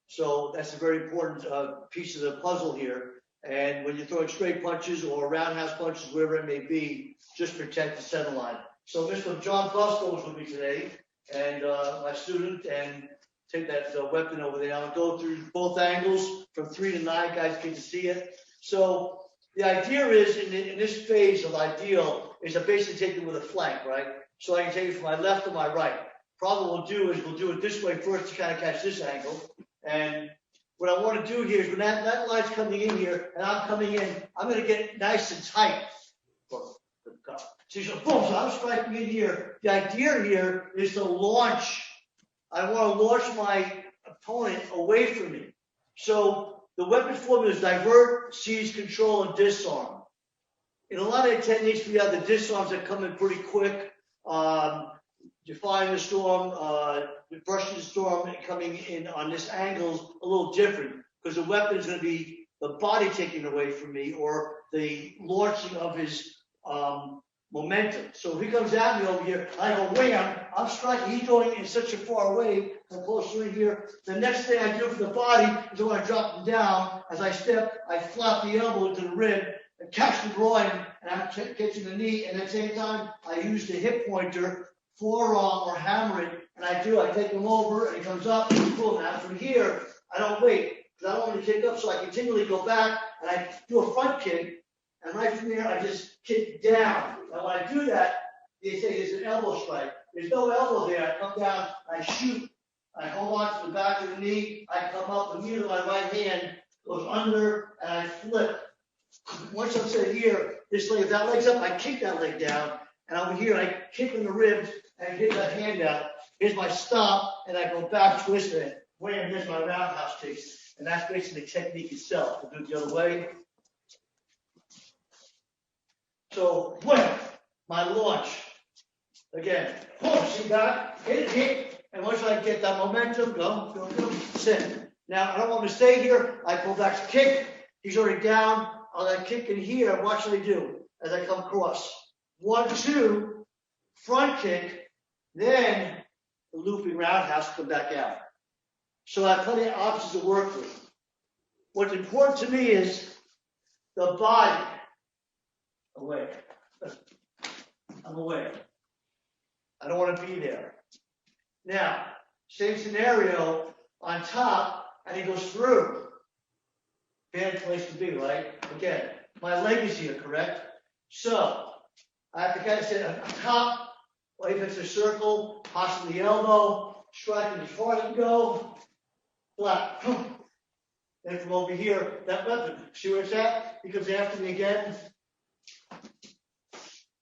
So that's a very important piece of the puzzle here. And when you're throwing straight punches or roundhouse punches, wherever it may be, just protect the center line. So Mr. John Fusco was with me today, and my student, and take that weapon over there. I'll go through both angles from 3 to 9. Guys get to see it. So the idea is in this phase of ideal is to basically take it with a flank, right? So I can take it from my left to my right. Probably what we'll do is we'll do it this way first to kind of catch this angle. And what I want to do here is when that line's coming in here and I'm coming in, I'm going to get nice and tight. So boom, so I'm striking in here. The idea here is to launch. I want to launch my opponent away from me. So the weapon formula is divert, seize, control, and disarm. In a lot of the techniques, we have the disarms that come in pretty quick. Defying the storm, brushing the storm, and coming in on this angle is a little different because the weapon is going to be the body taken away from me or the launching of his momentum. So if he comes at me over here, I go wham, I'm striking, he's going in such a far away, I'm closer in here. The next thing I do for the body is I want to drop him down. As I step, I flap the elbow into the rib and catch the groin, and I'm catching the knee, and at the same time, I use the hip pointer, forearm, or hammer it, and I take him over, and he comes up, and boom. Now from here, I don't wait, because I don't want to kick up, so I continually go back, and I do a front kick, and right from there, I just kick down. Now, when I do that, they say it's an elbow strike. There's no elbow there. I come down, I shoot, I hold on to the back of the knee, I come up, the knee of my right hand goes under, and I flip. Once I'm set here, this leg, if that leg's up, I kick that leg down, and over here, I kick in the ribs, and hit that hand out. Here's my stop, and I go back, twist it. Wham, here's my roundhouse kicks. And that's basically the technique itself. We'll do it the other way. So, wham, my launch. Again, boom, see that? Hit, and once I get that momentum, go, sit. Now, I don't want to stay here. I pull back to kick. He's already down. I'll kick in here. Watch what I do as I come across. 1, 2, front kick, then the looping roundhouse, come back out. So I have plenty of options to work with. What's important to me is the body. Away. I'm away. I don't want to be there. Now, same scenario on top, and he goes through. Bad place to be, right? Again, my leg is here, correct? So I have to kind of sit on top, or if it's a circle, possibly the elbow, striking as far as I can go, flat. Then from over here, that weapon. See where it's at? He comes after me again.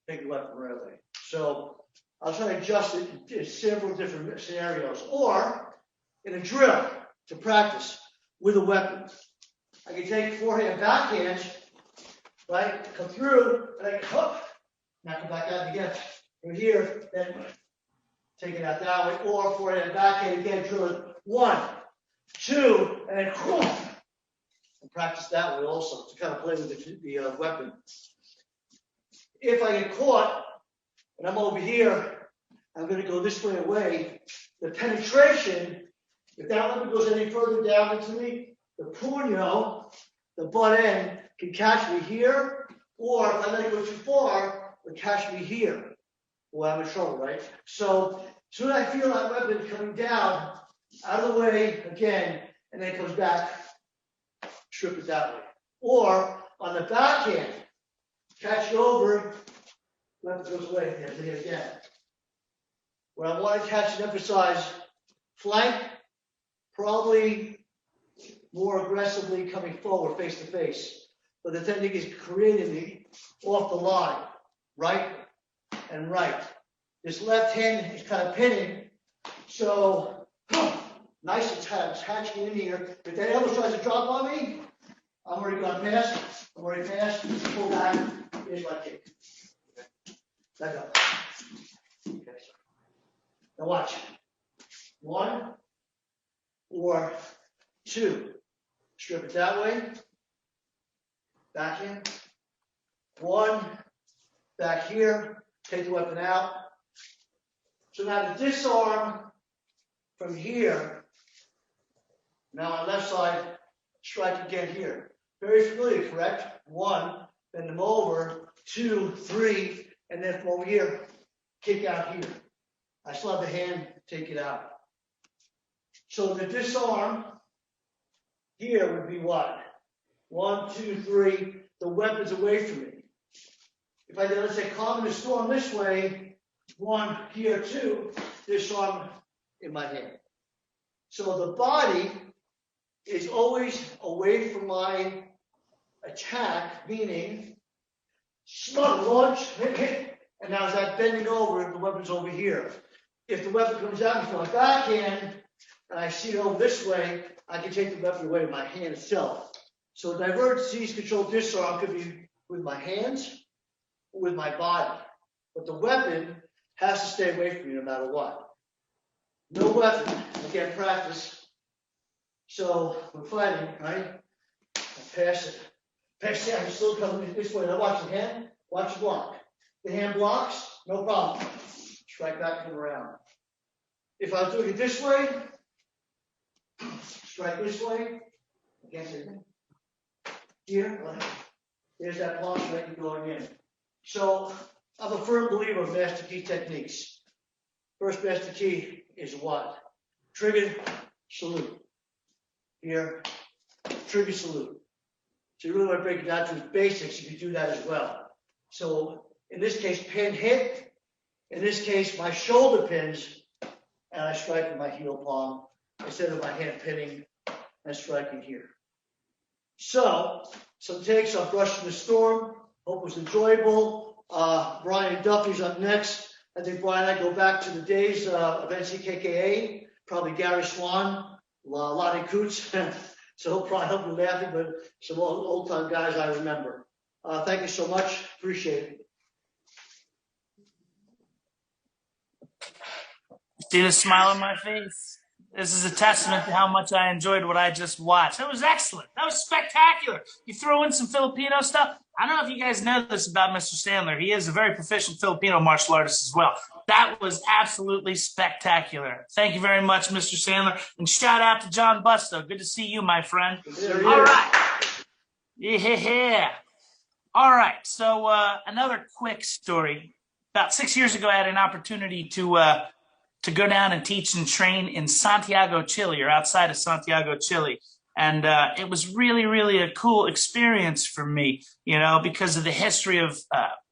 Take the weapon right away. So I'll try to adjust it in several different scenarios. Or in a drill to practice with a weapon. I can take forehand backhands, right? Come through, and I can hook. Now come back out again. From here, then take it out that way. Or forehand backhand again, drill it 1, 2, and then and practice that way also to kind of play with the weapon. If I get caught and I'm over here, I'm going to go this way away. The penetration, if that weapon goes any further down into me, the puño, the butt end, can catch me here, or if I let it go too far, it'll catch me here. Well, I'm in trouble, right? So as soon as I feel that weapon coming down, out of the way again, and then it comes back, strip it that way. Or on the backhand, catch it over, weapon goes away, and hit it again. Where I want to catch and emphasize flank, probably more aggressively coming forward face to face. But the technique is creating me off the line, right and right. This left hand is kind of pinning, so nice attaching in here. If that elbow tries to drop on me, I'm already gone past. I'm already past. Pull back. Here's my kick. Back up. Okay. Now watch. 1 or 2. Strip it that way. Back in. 1. Back here. Take the weapon out. So now to disarm from here. Now on left side, strike again here. Very familiar, correct? 1, bend them over. 2, 3, and then from over here, kick out here. I still have the hand, take it out. So the disarm here would be what? 1, 2, 3, the weapon's away from me. If I did, let's say, calm the storm this way, 1 here, 2, disarm in my hand. So the body is always away from my attack, meaning slug, launch, hit, and now as I'm bending over, the weapon's over here. If the weapon comes out from my backhand, and I see it over this way, I can take the weapon away with my hand itself. So divert, seize, control, disarm could be with my hands or with my body. But the weapon has to stay away from you no matter what. No weapon, again, practice. So we're fighting, right? I pass it. Pass it, I'm still coming this way. Now watch the hand, watch the block. The hand blocks, no problem. Strike back, come around. If I was doing it this way, strike this way, against it. Here, there's that palm strike going in. So I'm a firm believer of master key techniques. First master key is what? Trigger, salute. Here, trigger, salute. So you really want to break it down to its basics, you can do that as well. So in this case, pin hit. In this case, my shoulder pins, and I strike with my heel palm instead of my hand pinning and striking here. So, some takes on Brushing the Storm. Hope it was enjoyable. Brian Duffy's up next. I think Brian and I go back to the days of NCKKA, probably Gary Swan, Lonnie Coots. So he'll probably help me laughing, but some old time guys I remember. Thank you so much. Appreciate it. See the smile on my face? This is a testament to how much I enjoyed what I just watched. That was excellent. That was spectacular. You throw in some Filipino stuff. I don't know if you guys know this about Mr. Sandler. He is a very proficient Filipino martial artist as well. That was absolutely spectacular. Thank you very much, Mr. Sandler. And shout out to John Busto. Good to see you, my friend. All right. Yeah. All right. So another quick story. About 6 years ago, I had an opportunity to go down and teach and train in Santiago, Chile, or outside of Santiago, Chile. And it was really, really a cool experience for me, you know, because of the history of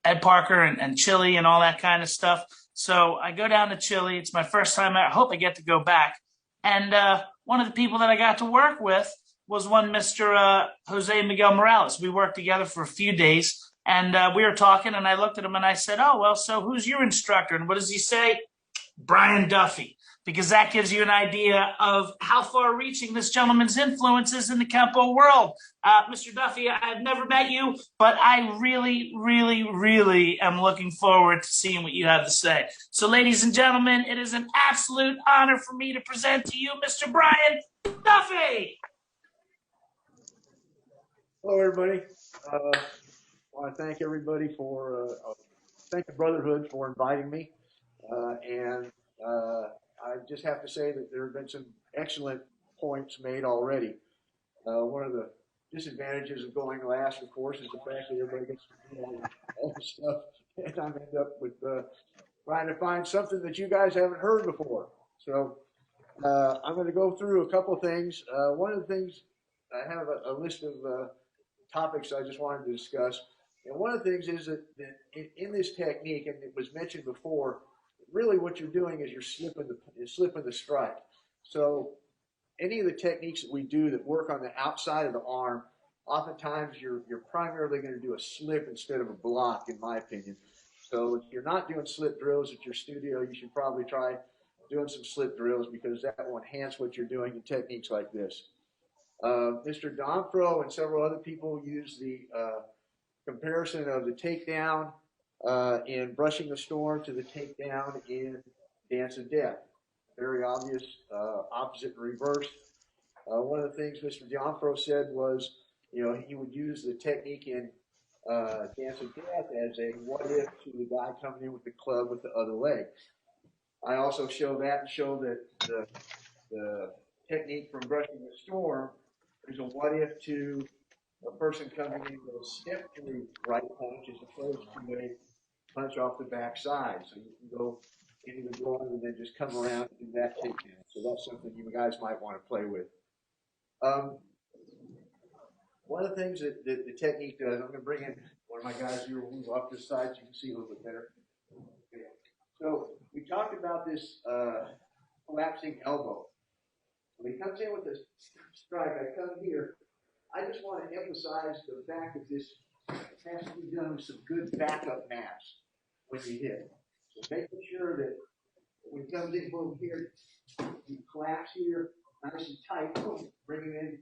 Ed Parker and Chile and all that kind of stuff. So I go down to Chile. It's my first time. I hope I get to go back. And one of the people that I got to work with was one Mr. Jose Miguel Morales. We worked together for a few days, and we were talking, and I looked at him and I said, oh, well, so who's your instructor? And what does he say? Brian Duffy, because that gives you an idea of how far-reaching this gentleman's influence is in the Kenpo world. Mr. Duffy, I've never met you, but I really, really, really am looking forward to seeing what you have to say. So, ladies and gentlemen, it is an absolute honor for me to present to you Mr. Brian Duffy. Hello, everybody. I want to thank everybody for, thank the Brotherhood for inviting me. I just have to say that there have been some excellent points made already. One of the disadvantages of going last, of course, is the fact that everybody gets to do all the stuff, and I end up with trying to find something that you guys haven't heard before. So I'm going to go through a couple things. One of the things, I have a list of topics I just wanted to discuss. And one of the things is that in this technique, and it was mentioned before, really what you're doing is you're slipping the strike. So any of the techniques that we do that work on the outside of the arm, oftentimes you're primarily going to do a slip instead of a block, in my opinion. So if you're not doing slip drills at your studio, you should probably try doing some slip drills, because that will enhance what you're doing in techniques like this. Mr. Donfro and several other people use the comparison of the takedown in Brushing the Storm to the takedown in Dance of Death. Very obvious, opposite and reverse. One of the things Mr. Donfro said was, you know, he would use the technique in Dance of Death as a what if to the guy coming in with the club with the other leg. I also show that and show that the technique from Brushing the Storm is a what if to a person coming in with a step through right punch as opposed to a punch off the back side. So you can go into the groin and then just come around and do that takedown. So that's something you guys might want to play with. One of the things that the technique does, I'm going to bring in one of my guys here, will move off this side so you can see a little bit better. Okay. So we talked about this collapsing elbow. When he comes in with this strike, I come here. I just want to emphasize the fact that this has to be done with some good backup mass when you hit. So making sure that when he comes in, boom, here, you collapse here, nice and tight, boom, bring him in,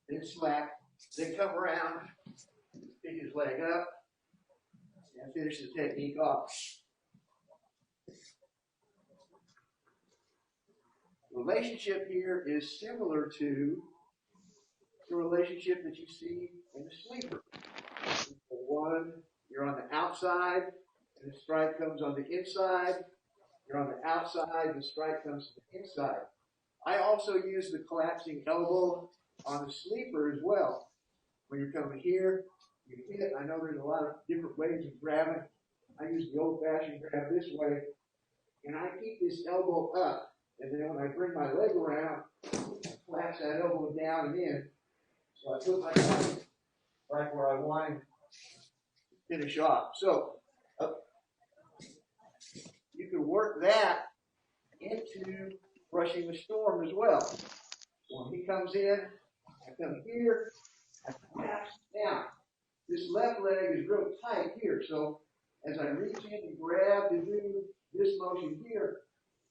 then slack, then come around, pick his leg up, and finish the technique off. The relationship here is similar to the relationship that you see in the sleeper. One, you're on the outside, and the strike comes on the inside. You're on the outside, and the strike comes to the inside. I also use the collapsing elbow on the sleeper as well. When you're coming here, you hit. I know there's a lot of different ways of grabbing. I use the old-fashioned grab this way, and I keep this elbow up. And then when I bring my leg around, I collapse that elbow down and in. So I put my leg right where I want him to finish off. So you can work that into Brushing the Storm as well. So when he comes in, I come here, I collapse down. This left leg is real tight here. So as I reach in and grab to do this motion here,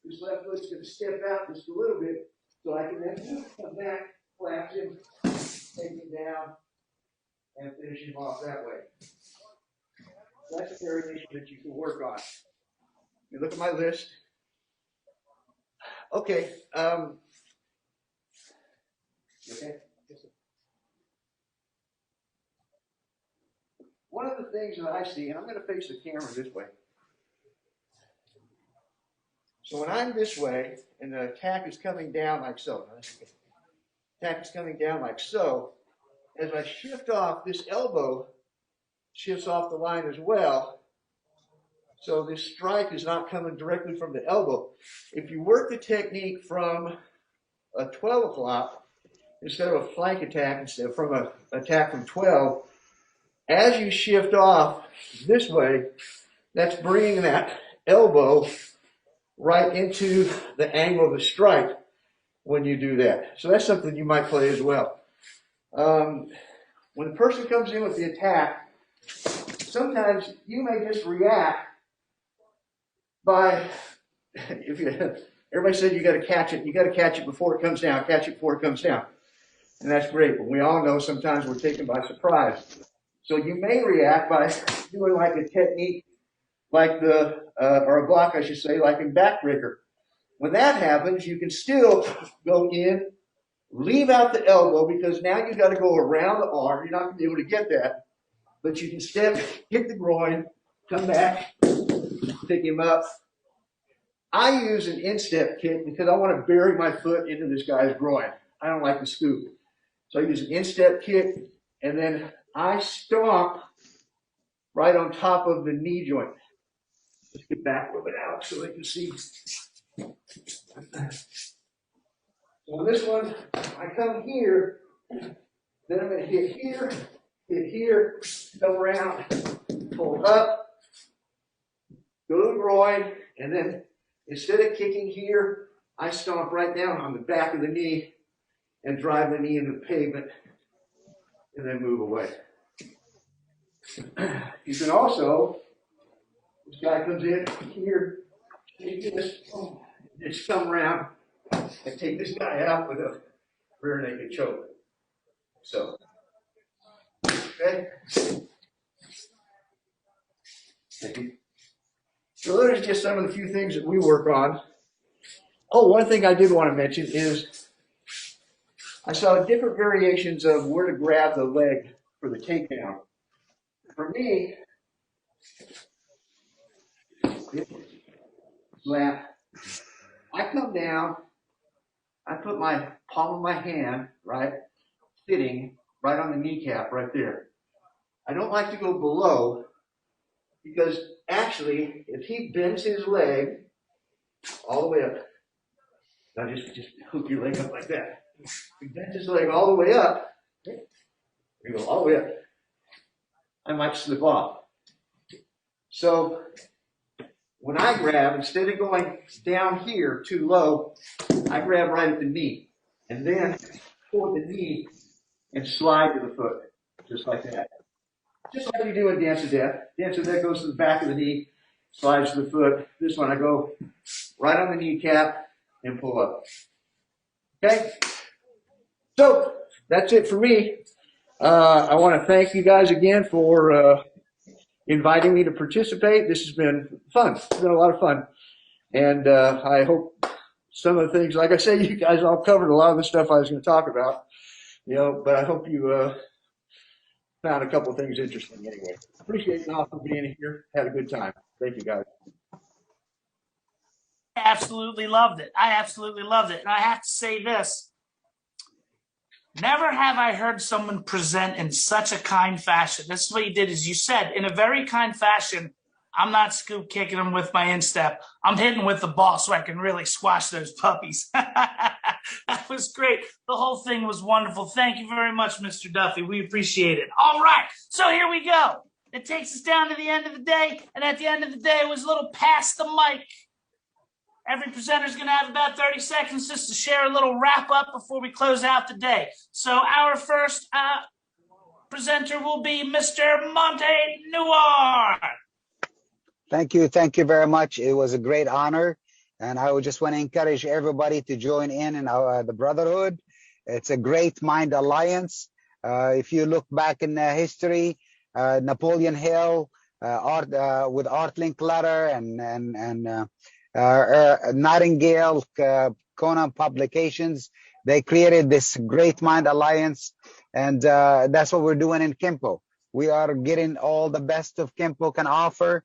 this left foot's going to step out just a little bit, so I can then come back, collapse him, take him down, and finish him off that way. So that's a variation that you can work on. You look at my list. Okay. Okay. One of the things that I see, and I'm going to face the camera this way. So when I'm this way, and the attack is coming down like so, attack is coming down like so, as I shift off, this elbow shifts off the line as well. So this strike is not coming directly from the elbow. If you work the technique from a 12 o'clock, instead of a flank attack, instead of from an attack from 12, as you shift off this way, that's bringing that elbow right into the angle of the strike when you do that. So that's something you might play as well. When the person comes in with the attack, sometimes you may just react by, everybody said you got to catch it. You got to catch it before it comes down. Catch it before it comes down. And that's great. But we all know sometimes we're taken by surprise. So you may react by doing like a technique like or a block, I should say, like in backbreaker. When that happens, you can still go in, leave out the elbow, because now you got to go around the arm. You're not going to be able to get that. But you can step, hit the groin, come back, pick him up. I use an instep kick because I want to bury my foot into this guy's groin. I don't like to scoop. So I use an instep kick, and then I stomp right on top of the knee joint. Let's get back a little bit out so they can see. So this one, I come here, then I'm going to hit here, come around, pull up, go to the groin, and then instead of kicking here, I stomp right down on the back of the knee and drive the knee into the pavement and then move away. You can also, this guy comes in here, take this, just come around and take this guy out with a rear naked choke. So, okay. So there's just some of the few things that we work on. Oh, one thing I did want to mention is I saw different variations of where to grab the leg for the takedown. For me, I come down, I put my palm of my hand, right, sitting right on the kneecap right there. I don't like to go below because actually, if he bends his leg all the way up, now just hook your leg up like that. If he bends his leg all the way up, you go all the way up, I might slip off. So when I grab, instead of going down here too low, I grab right at the knee and then pull the knee and slide to the foot, just like that. Just like you do in Dance of Death. Dance of Death goes to the back of the knee, slides to the foot. This one I go right on the kneecap and pull up. Okay? So that's it for me. I want to thank you guys again for inviting me to participate. This has been fun. It's been a lot of fun. And I hope some of the things, like I say, you guys all covered a lot of the stuff I was going to talk about. You know, but I hope you found a couple of things interesting anyway. Appreciate you all for being here. Had a good time. Thank you, guys. I absolutely loved it. I absolutely loved it. And I have to say this. Never have I heard someone present in such a kind fashion. This is what you did, is you said, in a very kind fashion, I'm not scoop kicking them with my instep. I'm hitting with the ball so I can really squash those puppies. That was great. The whole thing was wonderful. Thank you very much, Mr. Duffy. We appreciate it. All right, so here we go. It takes us down to the end of the day, and at the end of the day, it was a little pass the mic. Every presenter is going to have about 30 seconds just to share a little wrap up before we close out the day. So our first presenter will be Mr. Monte Noir. Thank you. Thank you very much. It was a great honor. And I would just want to encourage everybody to join in the Brotherhood. It's a great mind alliance. If you look back in history, Napoleon Hill, with Art Linkletter and Nightingale, Conan Publications, they created this great mind alliance. And that's what we're doing in Kenpo. We are getting all the best of Kenpo can offer.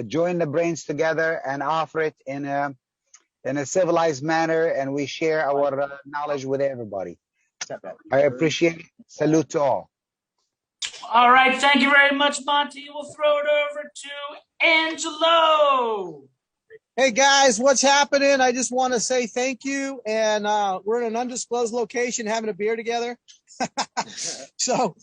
Join the brains together and offer it in a civilized manner, and we share our knowledge with everybody. I appreciate it. Salute to all. All right, thank you very much, Monty. We'll throw it over to Angelo. Hey guys, what's happening? I just want to say thank you, and we're in an undisclosed location having a beer together. So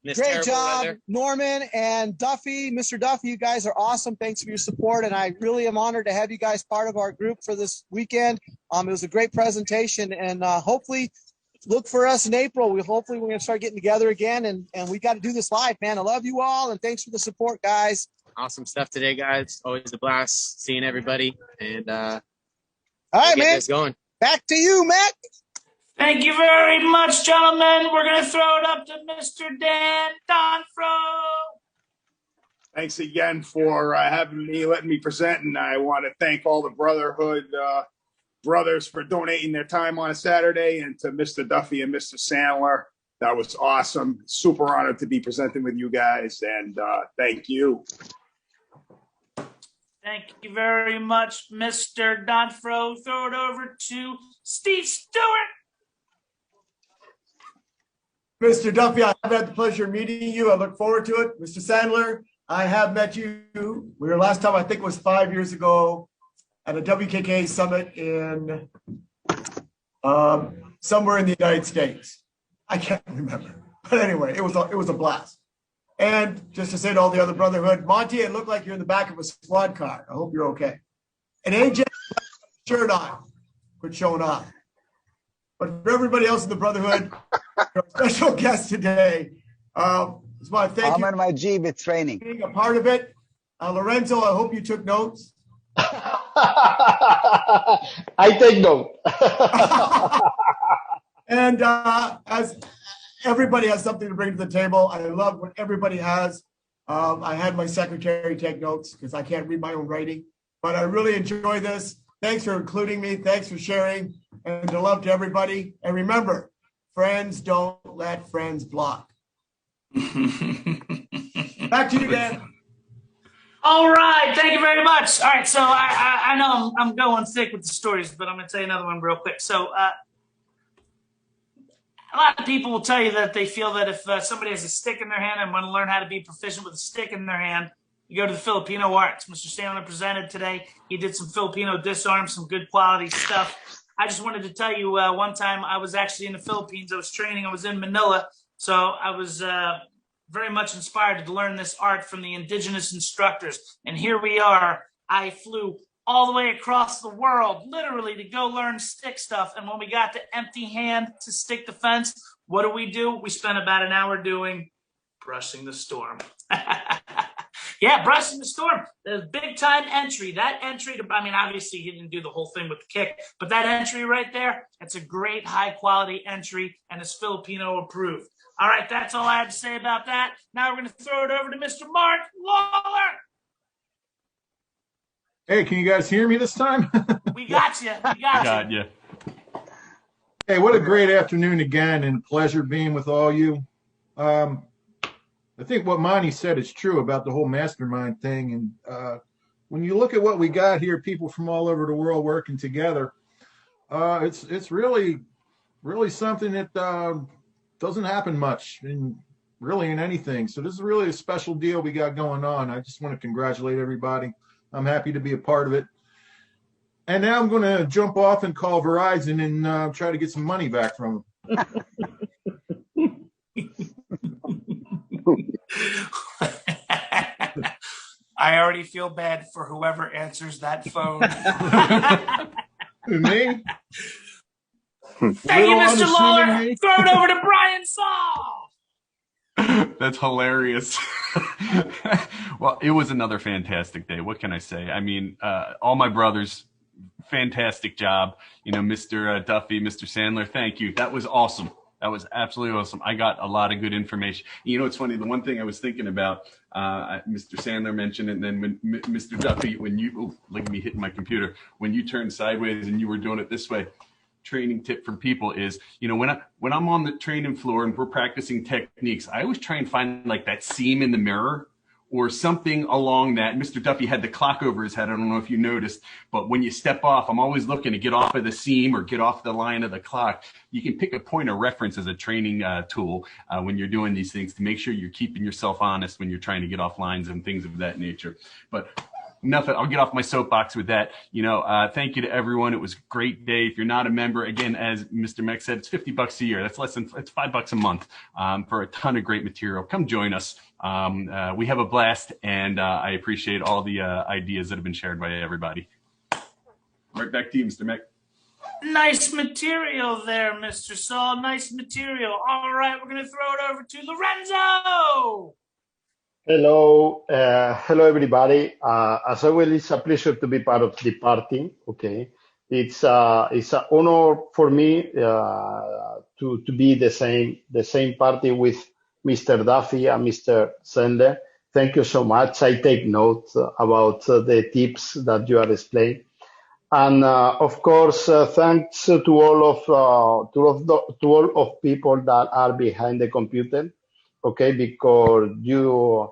great job, weather. Norman and Duffy. Mr. Duffy, you guys are awesome. Thanks for your support, and I really am honored to have you guys part of our group for this weekend. It was a great presentation, and hopefully look for us in April. Hopefully we're going to start getting together again, and we got to do this live, man. I love you all, and thanks for the support, guys. Awesome stuff today, guys. Always a blast seeing everybody. And all right, man. This going. Back to you, Matt. Thank you very much, gentlemen. We're going to throw it up to Mr. Dan Donfro. Thanks again for having me, letting me present, and I want to thank all the Brotherhood brothers for donating their time on a Saturday, and to Mr. Duffy and Mr. Sandler. That was awesome. Super honored to be presenting with you guys, and thank you. Thank you very much, Mr. Donfro. Throw it over to Steve Stewart. Mr. Duffy, I have had the pleasure of meeting you. I look forward to it. Mr. Sandler, I have met you. We were last time, I think it was 5 years ago, at a WKK summit in somewhere in the United States. I can't remember. But anyway, it was a blast. And just to say to all the other Brotherhood, Monty, it looked like you're in the back of a squad car. I hope you're okay. And AJ, shirt on. Quit showing off. But for everybody else in the Brotherhood, our special guest today, just want to thank you. I'm in my Jeep. It's raining. Being a part of it. Lorenzo, I hope you took notes. I take note. And as everybody has something to bring to the table, I love what everybody has. I had my secretary take notes because I can't read my own writing, but I really enjoy this. Thanks for including me. Thanks for sharing, and to love to everybody. And remember, friends don't let friends block. Back to you, Dan. All right, thank you very much. All right, so I know I'm going thick with the stories, but I'm going to tell you another one real quick. So a lot of people will tell you that they feel that if somebody has a stick in their hand and want to learn how to be proficient with a stick in their hand, you go to the Filipino arts. Mr. Sandler presented today. He did some Filipino disarms, some good quality stuff. I just wanted to tell you one time I was actually in the Philippines. I was training. I was in Manila. So I was very much inspired to learn this art from the indigenous instructors. And here we are. I flew all the way across the world, literally, to go learn stick stuff. And when we got to empty hand to stick the fence, what do? We spent about an hour doing brushing the storm. Yeah, brushing the storm. The big time entry. That entry, I mean, obviously he didn't do the whole thing with the kick, but that entry right there, it's a great high quality entry and it's Filipino approved. All right, that's all I have to say about that. Now we're going to throw it over to Mr. Mark Lawler. Hey, can you guys hear me this time? We got you. We got you. Hey, what a great afternoon again, and pleasure being with all you. I think what Monty said is true about the whole mastermind thing. And when you look at what we got here, people from all over the world working together, it's really something that doesn't happen much in anything. So this is really a special deal we got going on. I just want to congratulate everybody. I'm happy to be a part of it. And now I'm going to jump off and call Verizon and try to get some money back from them. I already feel bad for whoever answers that phone. Me? Thank you, Mr. Lawler. Throw it over to Brian Saul. That's hilarious. Well, it was another fantastic day. What can I say? I mean, all my brothers, fantastic job. You know, Mr. Duffy, Mr. Sandler, thank you. That was awesome. That was absolutely awesome. I got a lot of good information. You know, it's funny. The one thing I was thinking about, Mr. Sandler mentioned it, and then when Mr. Duffy, when you, look at me hitting my computer, when you turned sideways and you were doing it this way, training tip for people is, you know, when I'm on the training floor and we're practicing techniques, I always try and find like that seam in the mirror or something along that. Mr. Duffy had the clock over his head. I don't know if you noticed, but when you step off, I'm always looking to get off of the seam or get off the line of the clock. You can pick a point of reference as a training tool when you're doing these things to make sure you're keeping yourself honest when you're trying to get off lines and things of that nature. But enough. I'll get off my soapbox with that. You know, thank you to everyone. It was a great day. If you're not a member, again, as Mr. Meck said, it's $50 a year. That's it's $5 a month for a ton of great material. Come join us. We have a blast, and I appreciate all the ideas that have been shared by everybody. Right back to you, Mr. Meck. Nice material there, Mr. Saul. Nice material. All right, we're going to throw it over to Lorenzo. Hello everybody. As always, it's a pleasure to be part of the party. Okay, it's an honor for me to be the same party with Mr. Duffy and Mr. Sandler. Thank you so much. I take note about the tips that you are displaying. And of course, thanks to all of people that are behind the computer, okay, because you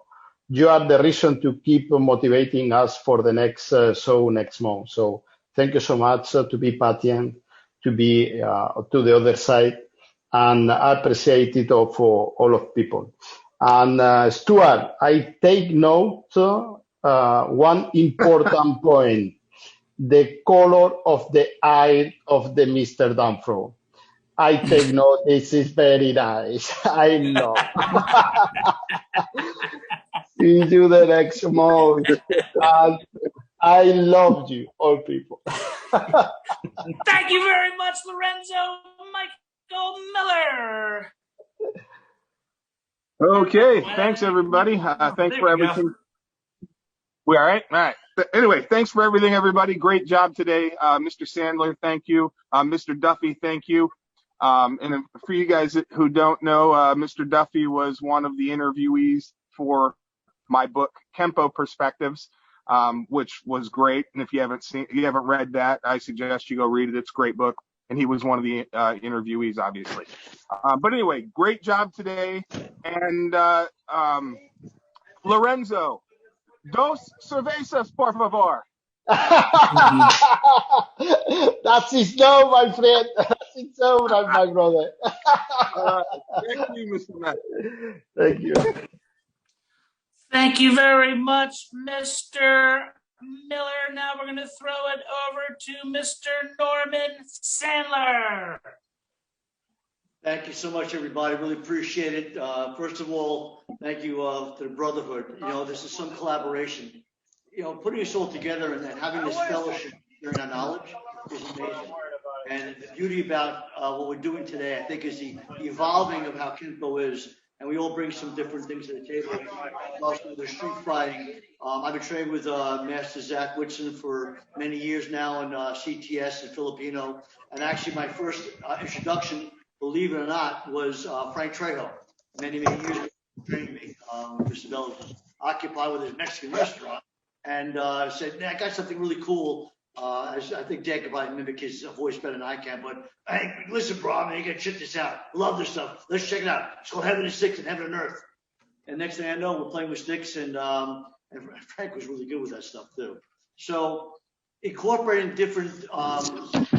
are the reason to keep motivating us for the next show next month. So thank you so much to be patient, to be to the other side, and I appreciate it of all of people. And Stuart, I take note one important point: the color of the eye of the Mr. Danfro. I take note. This is very nice. I know. See you the next month. And I love you, all people. Thank you very much, Lorenzo. Michael Miller. Okay, thanks everybody. Thanks for everything. We all right? All right. Anyway, thanks for everything, everybody. Great job today. Mr. Sandler, thank you. Mr. Duffy, thank you. And for you guys who don't know, Mr. Duffy was one of the interviewees for my book, Kenpo Perspectives, which was great. And if you haven't read that, I suggest you go read it. It's a great book. And he was one of the interviewees, obviously. But anyway, great job today. And Lorenzo, dos cervezas, por favor. That's his no, my friend. That's his no, my brother. Thank you, Mr. Matt. Thank you. Thank you very much, Mr. Miller. Now we're going to throw it over to Mr. Norman Sandler. Thank you so much, everybody. Really appreciate it. First of all, thank you to the Brotherhood. You know, this is some collaboration. You know, putting us all together and having this fellowship, sharing our knowledge is amazing. And the beauty about what we're doing today, I think, is the evolving of how Kenpo is. And we all bring some different things to the table. Also, the street fighting. I've been trained with Master Zach Whitson for many years now in CTS and Filipino. And actually, my first introduction, believe it or not, was Frank Trejo. Many years ago, trained me. Mr. Bell was occupied with his Mexican restaurant. And said, I got something really cool. I think Dan can probably mimic his voice better than I can. But hey, listen, bro, man, you got to check this out. Love this stuff. Let's check it out. It's called Heaven and Sticks and Heaven and Earth. And next thing I know, we're playing with sticks. And Frank was really good with that stuff, too. So incorporating different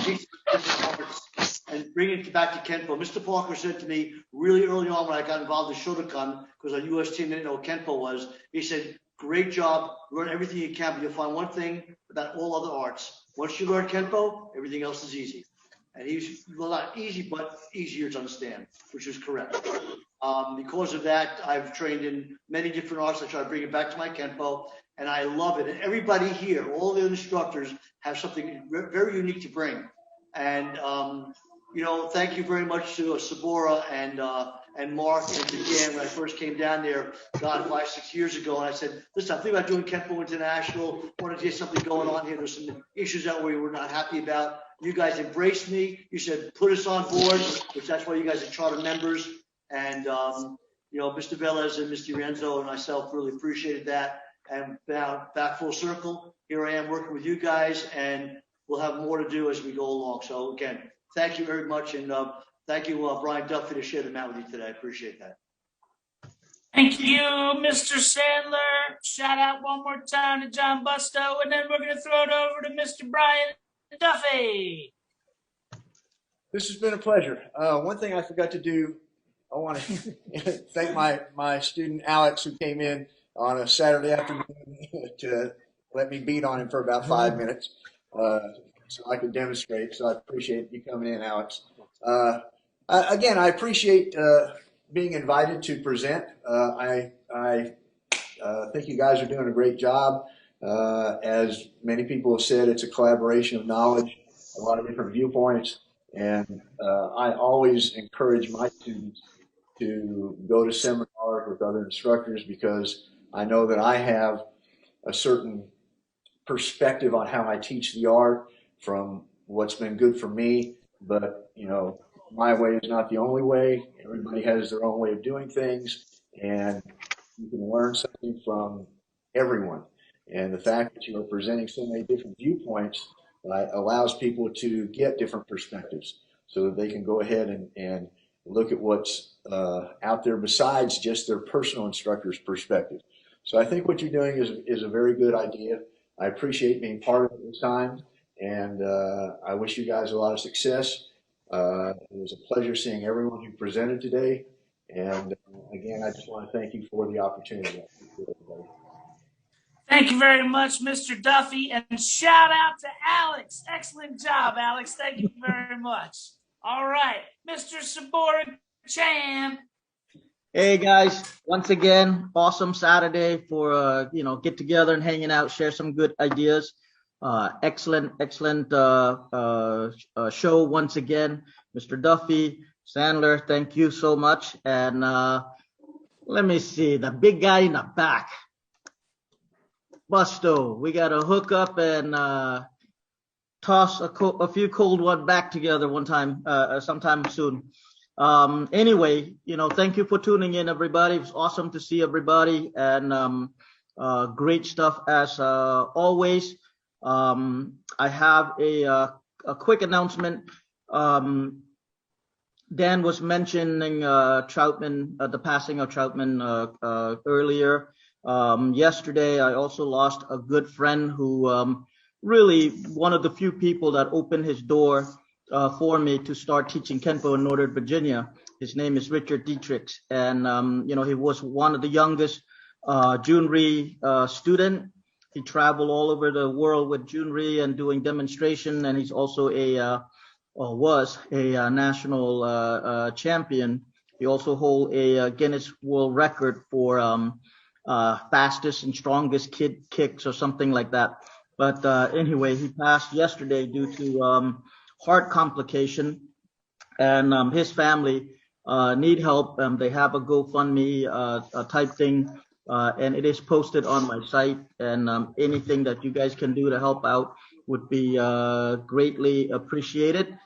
pieces of parts and bringing it back to Kenpo. Mr. Parker said to me really early on when I got involved in Shotokan, because our U.S. team didn't know what Kenpo was, he said, great job, learn everything you can, but you'll find one thing about all other arts. Once you learn Kenpo, everything else is easy. And he's well, not easy, but easier to understand, which is correct. Because of that, I've trained in many different arts. I try to bring it back to my Kenpo, and I love it. And everybody here, all the instructors, have something very unique to bring. And you know, thank you very much to Sabora and Mark and to Dan when I first came down there, God, 5-6 years ago. And I said, listen, I'm thinking about doing Kenpo International. Wanted to get something going on here. There's some issues that we were not happy about. You guys embraced me. You said, put us on board, which that's why you guys are charter members. And, you know, Mr. Velez and Mr. Renzo and myself really appreciated that. And now back full circle, here I am working with you guys, and we'll have more to do as we go along. So again, thank you very much. And thank you, Brian Duffy, to share the mat with you today. I appreciate that. Thank you, Mr. Sandler. Shout out one more time to John Busto, and then we're going to throw it over to Mr. Brian Duffy. This has been a pleasure. One thing I forgot to do, I want to thank my student Alex, who came in on a Saturday afternoon to let me beat on him for about 5 minutes so I could demonstrate. So I appreciate you coming in, Alex. Again, I appreciate being invited to present. I think you guys are doing a great job. As many people have said, it's a collaboration of knowledge. a lot of different viewpoints. And I always encourage my students to go to seminars with other instructors, because I know that I have a certain perspective on how I teach the art from what's been good for me. But, you know, my way is not the only way. Everybody has their own way of doing things, and you can learn something from everyone. And the fact that you are presenting so many different viewpoints allows people to get different perspectives, so that they can go ahead and look at what's out there besides just their personal instructor's perspective. So I think what you're doing is a very good idea. I appreciate being part of it this time, and I wish you guys a lot of success. It was a pleasure seeing everyone who presented today. And again, I just want to thank you for the opportunity. Thank you very much, Mr. Duffy, and shout out to Alex. Excellent job, Alex. Thank you very much. All right, Mr. Sabora Chan. Hey guys, once again, awesome Saturday for get together and hanging out, share some good ideas. Excellent show once again, Mr. Duffy, Sandler. Thank you so much. And let me see, the big guy in the back, Busto. We got to hook up and toss a few cold one back together one time, sometime soon. Anyway, thank you for tuning in, everybody. It was awesome to see everybody, and great stuff as always. I have a quick announcement. Dan was mentioning Troutman, the passing of Troutman earlier. Yesterday, I also lost a good friend who really one of the few people that opened his door for me to start teaching Kenpo in Northern Virginia. His name is Richard Dietrich, and he was one of the youngest Junri student. He traveled all over the world with Junri and doing demonstration, and he's also was a national champion. He also holds a Guinness World Record for fastest and strongest kid kicks or something like that. But anyway, he passed yesterday due to heart complication, and his family need help. They have a GoFundMe type thing, and it is posted on my site. And anything that you guys can do to help out would be greatly appreciated.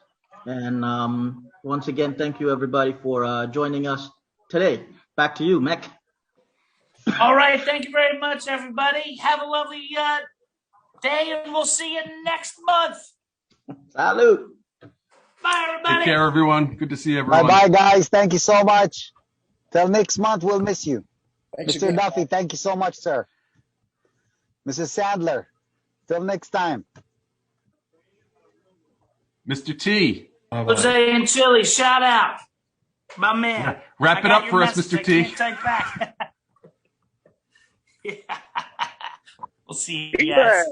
And once again, thank you everybody for joining us today. Back to you, Mech. All right, thank you very much, everybody. Have a lovely day, and we'll see you next month. Salute. Bye, everybody. Take care, everyone. Good to see everyone. Bye-bye, guys. Thank you so much. Till next month, we'll miss you. Thanks Mr. again. Duffy, thank you so much, sir. Mrs. Sandler, till next time. Mr. T. Jose and Chili, shout out. My man. Yeah. Wrap it up for us, Mr. T. Can't take back. Yeah. We'll see you guys.